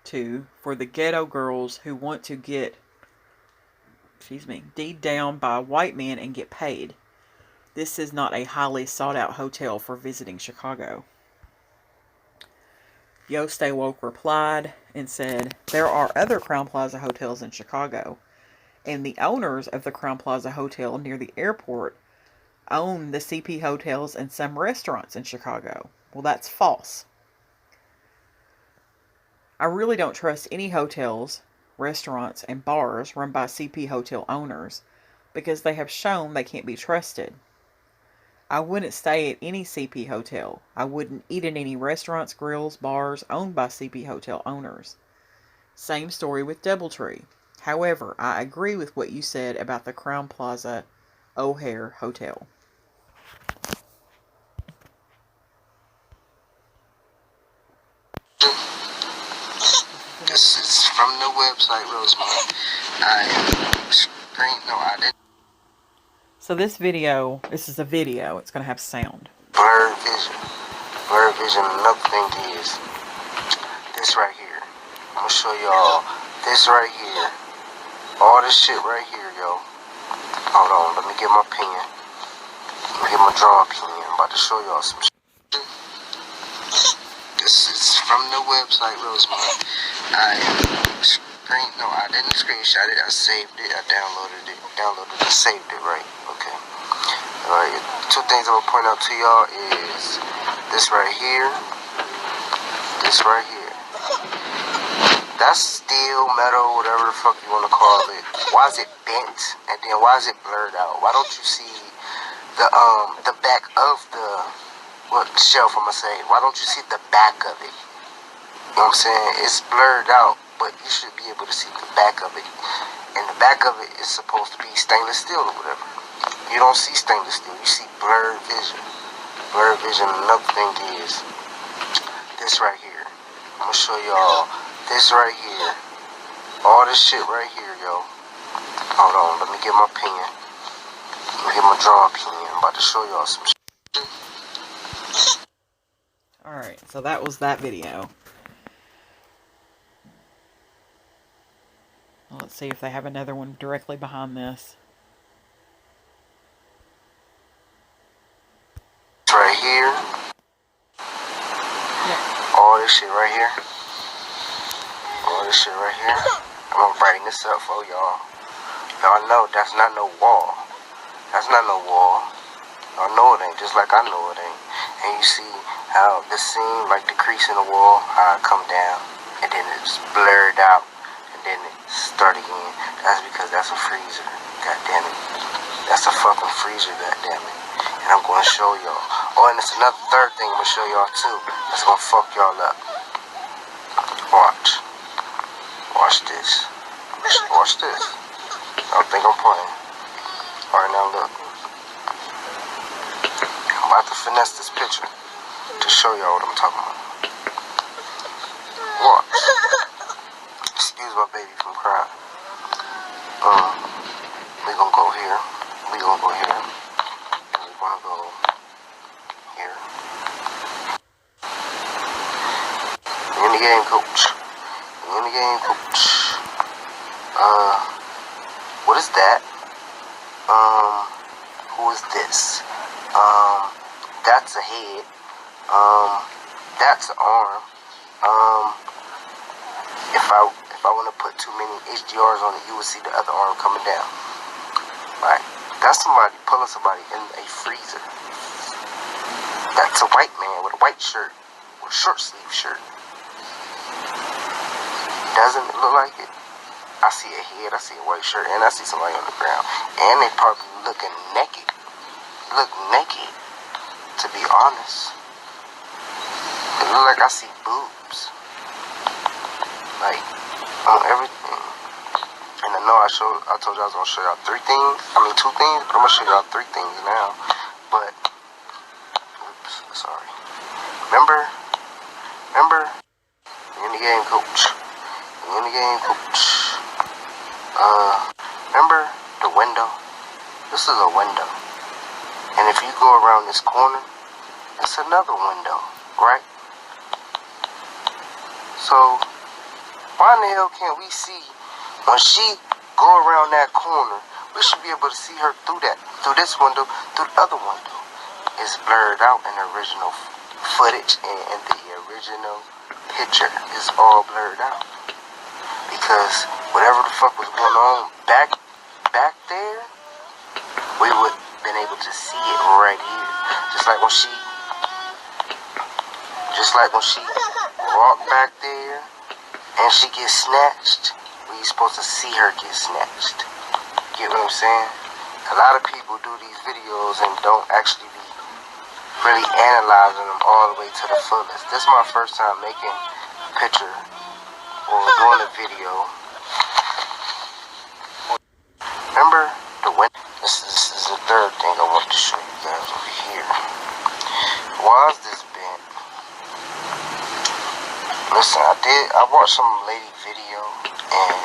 Speaker 2: to for the ghetto girls who want to get, deed down by white men and get paid. This is not a highly sought-out hotel for visiting Chicago." Yo Stay Woke replied and said, "There are other Crowne Plaza hotels in Chicago, and the owners of the Crowne Plaza Hotel near the airport own the CP hotels and some restaurants in Chicago." Well, that's false. "I really don't trust any hotels, restaurants, and bars run by CP hotel owners because they have shown they can't be trusted. I wouldn't stay at any CP hotel. I wouldn't eat in any restaurants, grills, bars owned by CP hotel owners. Same story with Doubletree. However, I agree with what you said about the Crowne Plaza O'Hare Hotel."
Speaker 1: This is from the website, Rosemont. I didn't.
Speaker 2: So this is a video. It's going to have sound.
Speaker 1: Blurred vision. Blurred vision, another thing is this right here. I'm going to show y'all this right here. All this shit right here, yo. Hold on, let me get my pen. Let me get my drawing pen. I'm about to show y'all some shit. This is from the website, Rosemont. I didn't screenshot it. I saved it. I downloaded it. And saved it, right? Okay. Alright, two things I'm gonna point out to y'all is this right here. This right here. That's steel, metal, whatever the fuck you wanna call it. Why is it bent? And then why is it blurred out? Why don't you see the back of the shelf, I'm gonna say? Why don't you see the back of it? You know what I'm saying? It's blurred out, but you should be able to see the back of it. And the back of it is supposed to be stainless steel or whatever. You don't see stainless steel. You see blurred vision. Blurred vision, another thing is this right here. I'm going to show y'all this right here. All this shit right here, yo. Hold on, let me get my pen. Let me get my drawing pen. I'm about to show y'all some shit.
Speaker 2: Alright, so that was that video. Let's see if they have another one directly behind this.
Speaker 1: Right here.
Speaker 3: this shit right here. All this shit right here. I'm writing this up for y'all. Y'all know that's not no wall. That's not no wall. Y'all know it ain't, just like I know it ain't. And you see how this seam, like the crease in the wall, how it come down, and then it's blurred out, and then it start again. That's because that's a freezer. God damn it. That's a fucking freezer, god damn it. And I'm gonna show y'all. Oh, and it's another third thing I'm gonna show y'all too. That's gonna fuck y'all up. Watch. Watch this. Watch this. I don't think I'm playing. Alright, now look. I'm about to finesse this picture to show y'all what I'm talking about. Watch. Excuse my baby from crying. We gonna go here. We gonna go here. And we gonna go here. We in the game, coach. We in the game, coach. What is that? Who is this? That's a head. That's an arm. If I want to put too many HDRs on it, you would see the other arm coming down. Right? That's somebody pulling somebody in a freezer. That's a white man with a white shirt, with a short sleeve shirt. Doesn't it look like it? I see a head, I see a white shirt, and I see somebody on the ground. And they probably looking naked. Look naked, to be honest. It look like I see boobs. Like, on everything. And I know I told you I was going to show y'all two things, but I'm going to show y'all three things now. But, oops, sorry. Remember, you're in the game, coach. You're in the game, coach. Remember the window? This is a window. And if you go around this corner, it's another window, right? So, why in the hell can't we see when she go around that corner? We should be able to see her through this window, through the other window. It's blurred out in the original footage, and the original picture is all blurred out. Because whatever the fuck was going on back there, we would have been able to see it right here. Just like when she walked back there and she gets snatched, we supposed to see her get snatched. Get what I'm saying? A lot of people do these videos and don't actually be really analyzing them all the way to the fullest. This is my first time making a picture or doing a video. Remember the window? This is the third thing I want to show you guys over here. Why is this bent? Listen, I watched some lady video and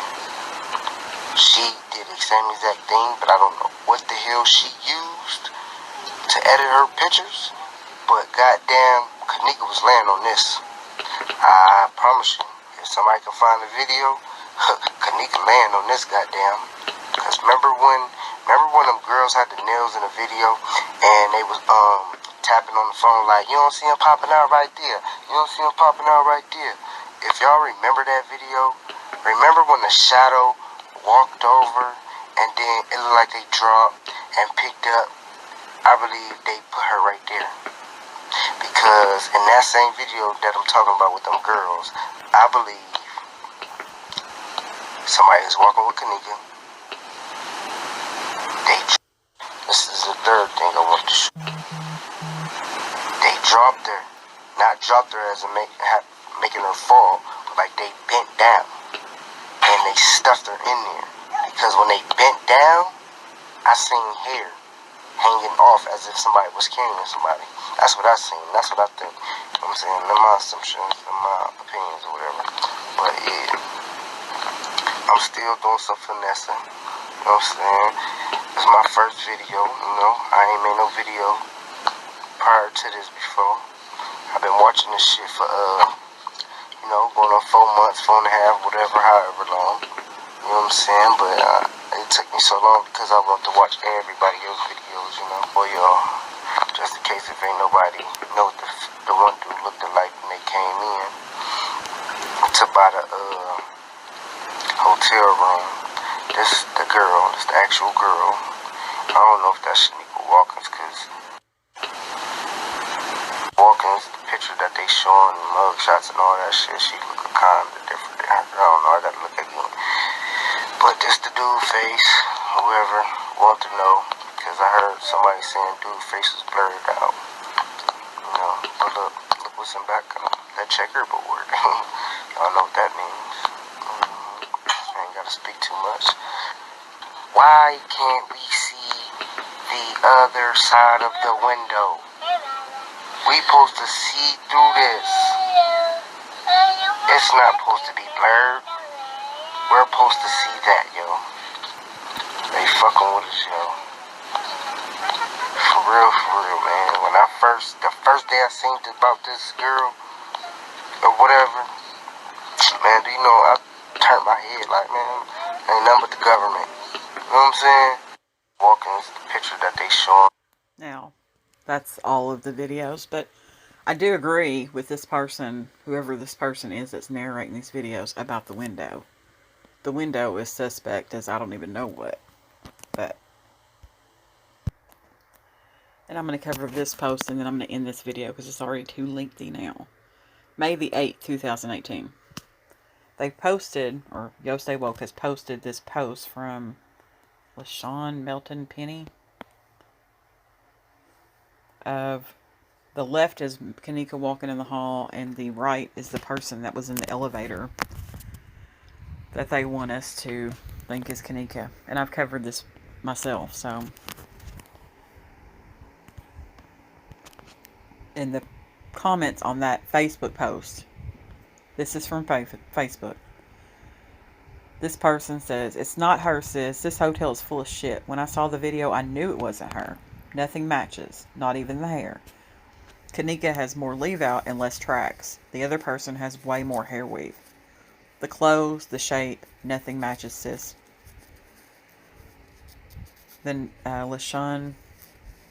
Speaker 3: she did the same exact thing, but I don't know what the hell she used to edit her pictures. But goddamn, Kenneka was laying on this. I promise you, if somebody can find the video, Kenneka laying on this goddamn. Cause remember when them girls had the nails in the video and they was tapping on the phone like, you don't see him popping out right there. You don't see him popping out right there. If y'all remember that video, remember when the shadow walked over and then it looked like they dropped and picked up? I believe they put her right there. Because in that same video that I'm talking about with them girls, I believe somebody is walking with Kenneka. This is the third thing I want to show. They dropped her. Not dropped her as in making her fall, but like they bent down. And they stuffed her in there. Because when they bent down, I seen hair hanging off as if somebody was carrying somebody. That's what I seen. That's what I think. You know what I'm saying? In my assumptions, in my opinions or whatever. But yeah, I'm still doing some finessing. You know what I'm saying? It's my first video, you know. I ain't made no video prior to this before. I've been watching this shit for, you know, going on 4 months, 4.5, whatever, however long. You know what I'm saying? But it took me so long because I want to watch everybody else's videos, you know. For y'all, just in case if ain't nobody know what the one dude looked like when they came in. to buy the hotel room. This the girl, this the actual girl. I don't know if that's Kenneka Jenkins, cause Jenkins, the picture that they showing, mug shots and all that shit, she look kind of different. I don't know, I gotta look again. But this the dude face, whoever want to know, cause I heard somebody saying dude face was blurred out. You know, but look what's in back of that checkerboard. Y'all know what that means. I ain't gotta speak too much. Why can't we see the other side of the window? We supposed to see through this. It's not supposed to be blurred. We're supposed to see that, yo. They fucking with us, yo. For real, man. When the first day I seen about this girl, or whatever, man, do you know, I turned my head like, man, ain't nothing but the government. You know what I'm saying? Walking's the picture that they showing.
Speaker 2: Now, that's all of the videos, but I do agree with this person, whoever this person is that's narrating these videos, about the window. The window is suspect as I don't even know what. But, and I'm going to cover this post and then I'm going to end this video because it's already too lengthy now. May the 8th, 2018. They posted, or Yo Stay Woke has posted this post from LaShawn Melton Penny. Of the left is Kenneka walking in the hall, and the right is the person that was in the elevator that they want us to think is Kenneka. And I've covered this myself, so. In the comments on that Facebook post, this is from Facebook. This person says, "It's not her, sis. This hotel is full of shit. When I saw the video, I knew it wasn't her. Nothing matches. Not even the hair. Kenneka has more leave out and less tracks. The other person has way more hair weave. The clothes, the shape, nothing matches, sis." Then LaShawn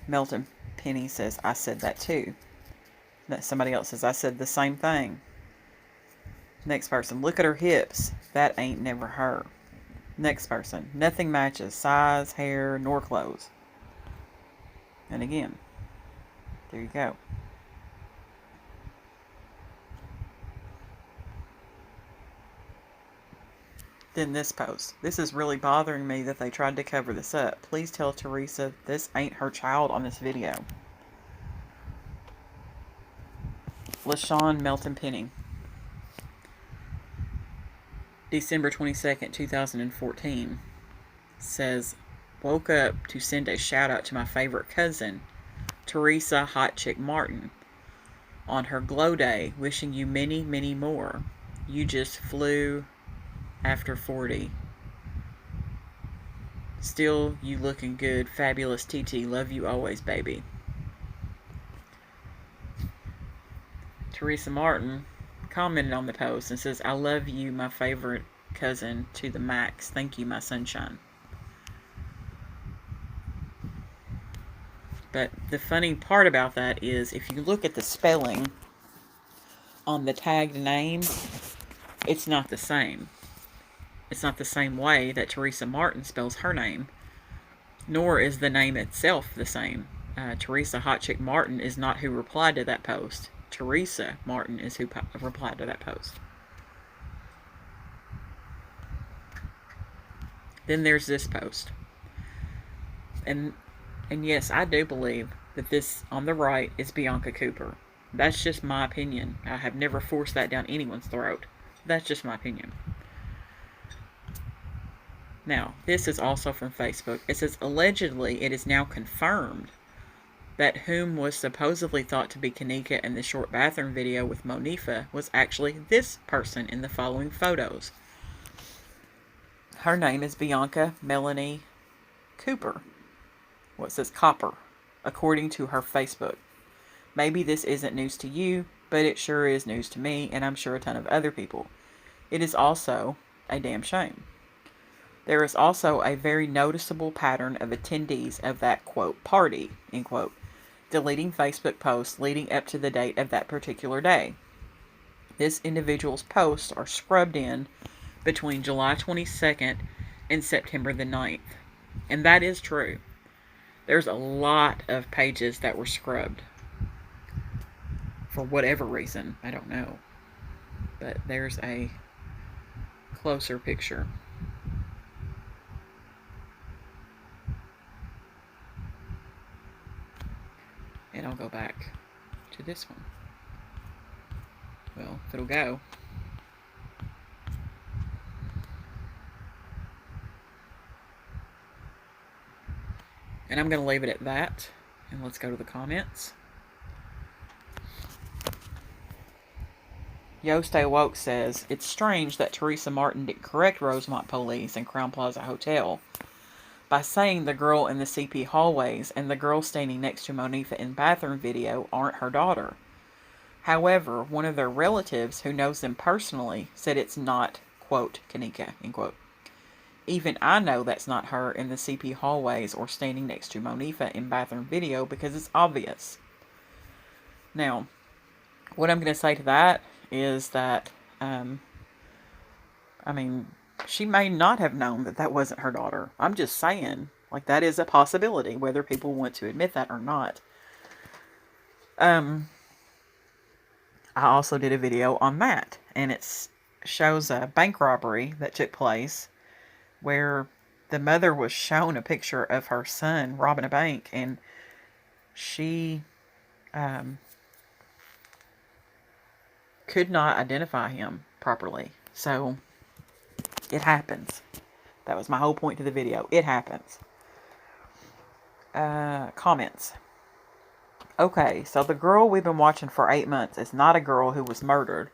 Speaker 2: Melton Penny says, "I said that too." Somebody else says, "I said the same thing." Next person, "Look at her hips. That ain't never her." Next person, "Nothing matches. Size, hair, nor clothes." And again, there you go. Then this post. "This is really bothering me that they tried to cover this up. Please tell Teresa this ain't her child on this video." LaShawn Melton Penny. December 22nd, 2014. Says, "Woke up to send a shout out to my favorite cousin, Teresa Hot Chick Martin, on her glow day, wishing you many, many more. You just flew after 40. Still, you looking good. Fabulous TT. Love you always, baby." Teresa Martin commented on the post and says, "I love you, my favorite cousin, to the max. Thank you, my sunshine." But the funny part about that is, if you look at the spelling on the tagged name, it's not the same. It's not the same way that Teresa Martin spells her name, nor is the name itself the same. Teresa Hot Chick Martin is not who replied to that post. Teresa Martin is who replied to that post. Then there's this post. And yes, I do believe that this on the right is Bianca Cooper. That's just my opinion. I have never forced that down anyone's throat. That's just my opinion. Now, this is also from Facebook. It says, "Allegedly, it is now confirmed that whom was supposedly thought to be Kenneka in the short bathroom video with Monifa was actually this person in the following photos. Her name is Bianca Melanie Cooper." What says Copper, according to her Facebook. "Maybe this isn't news to you, but it sure is news to me, and I'm sure a ton of other people. It is also a damn shame. There is also a very noticeable pattern of attendees of that, quote, party, end quote, deleting Facebook posts leading up to the date of that particular day. This individual's posts are scrubbed in between July 22nd and September the 9th. And that is true. There's a lot of pages that were scrubbed. For whatever reason, I don't know. But there's a closer picture. And I'll go back to this one. Well, if it'll go. And I'm going to leave it at that. And let's go to the comments. Yo Stay Woke says, it's strange that Teresa Martin didn't correct Rosemont police and Crowne Plaza Hotel by saying the girl in the CP hallways and the girl standing next to Monifa in bathroom video aren't her daughter. However, one of their relatives who knows them personally said it's not, quote, Kenneka, end quote. Even I know that's not her in the CP hallways or standing next to Monifa in bathroom video because it's obvious. Now, what I'm going to say to that is that, she may not have known that that wasn't her daughter. I'm just saying, like, that is a possibility, whether people want to admit that or not. I also did a video on that, and it shows a bank robbery that took place where the mother was shown a picture of her son robbing a bank, and she could not identify him properly. So, it happens. That was my whole point to the video. It happens. Comments. Okay, so the girl we've been watching for 8 months is not a girl who was murdered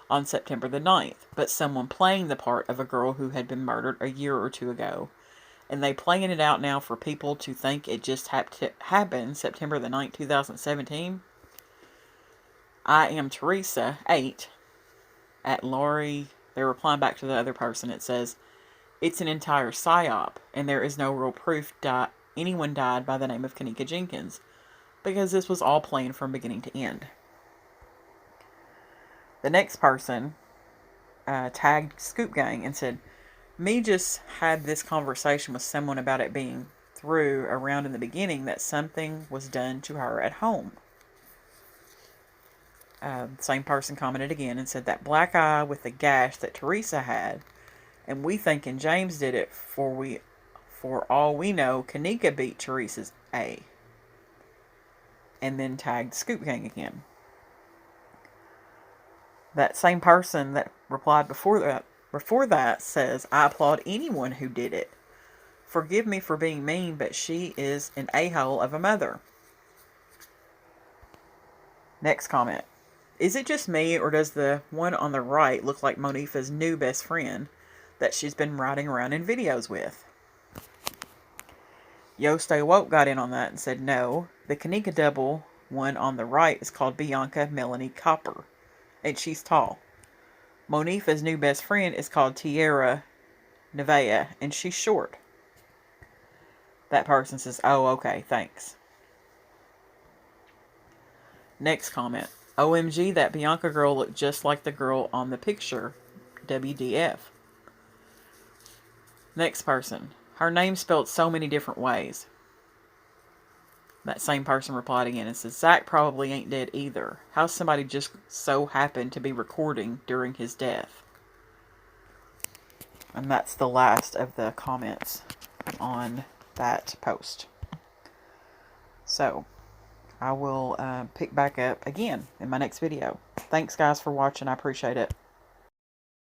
Speaker 2: on September the 9th, but someone playing the part of a girl who had been murdered a year or two ago. And they playing it out now for people to think it just happened September the 9th, 2017. I am Teresa, 8, at Lori. They're replying back to the other person. It says, it's an entire psyop, and there is no real proof anyone died by the name of Kenneka Jenkins, because this was all planned from beginning to end. The next person tagged Scoop Gang and said, me just had this conversation with someone about it being through around in the beginning that something was done to her at home. Same person commented again and said that black eye with the gash that Teresa had, and we thinking James did it for all we know, Kenneka beat Teresa's A. And then tagged Scoop Gang again. That same person that replied before that says, I applaud anyone who did it. Forgive me for being mean, but she is an a-hole of a mother. Next comment. Is it just me, or does the one on the right look like Monifa's new best friend that she's been riding around in videos with? Yo Stay Woke got in on that and said no. The Kenneka double one on the right is called Bianca Melanie Copper, and she's tall. Monifa's new best friend is called Tierra Nevea, and she's short. That person says, oh, okay, thanks. Next comment. OMG, that Bianca girl looked just like the girl on the picture. WDF. Next person. Her name spelled so many different ways. That same person replied again and says, Zach probably ain't dead either. How somebody just so happened to be recording during his death? And that's the last of the comments on that post. So, I will pick back up again in my next video. Thanks guys for watching. I appreciate it.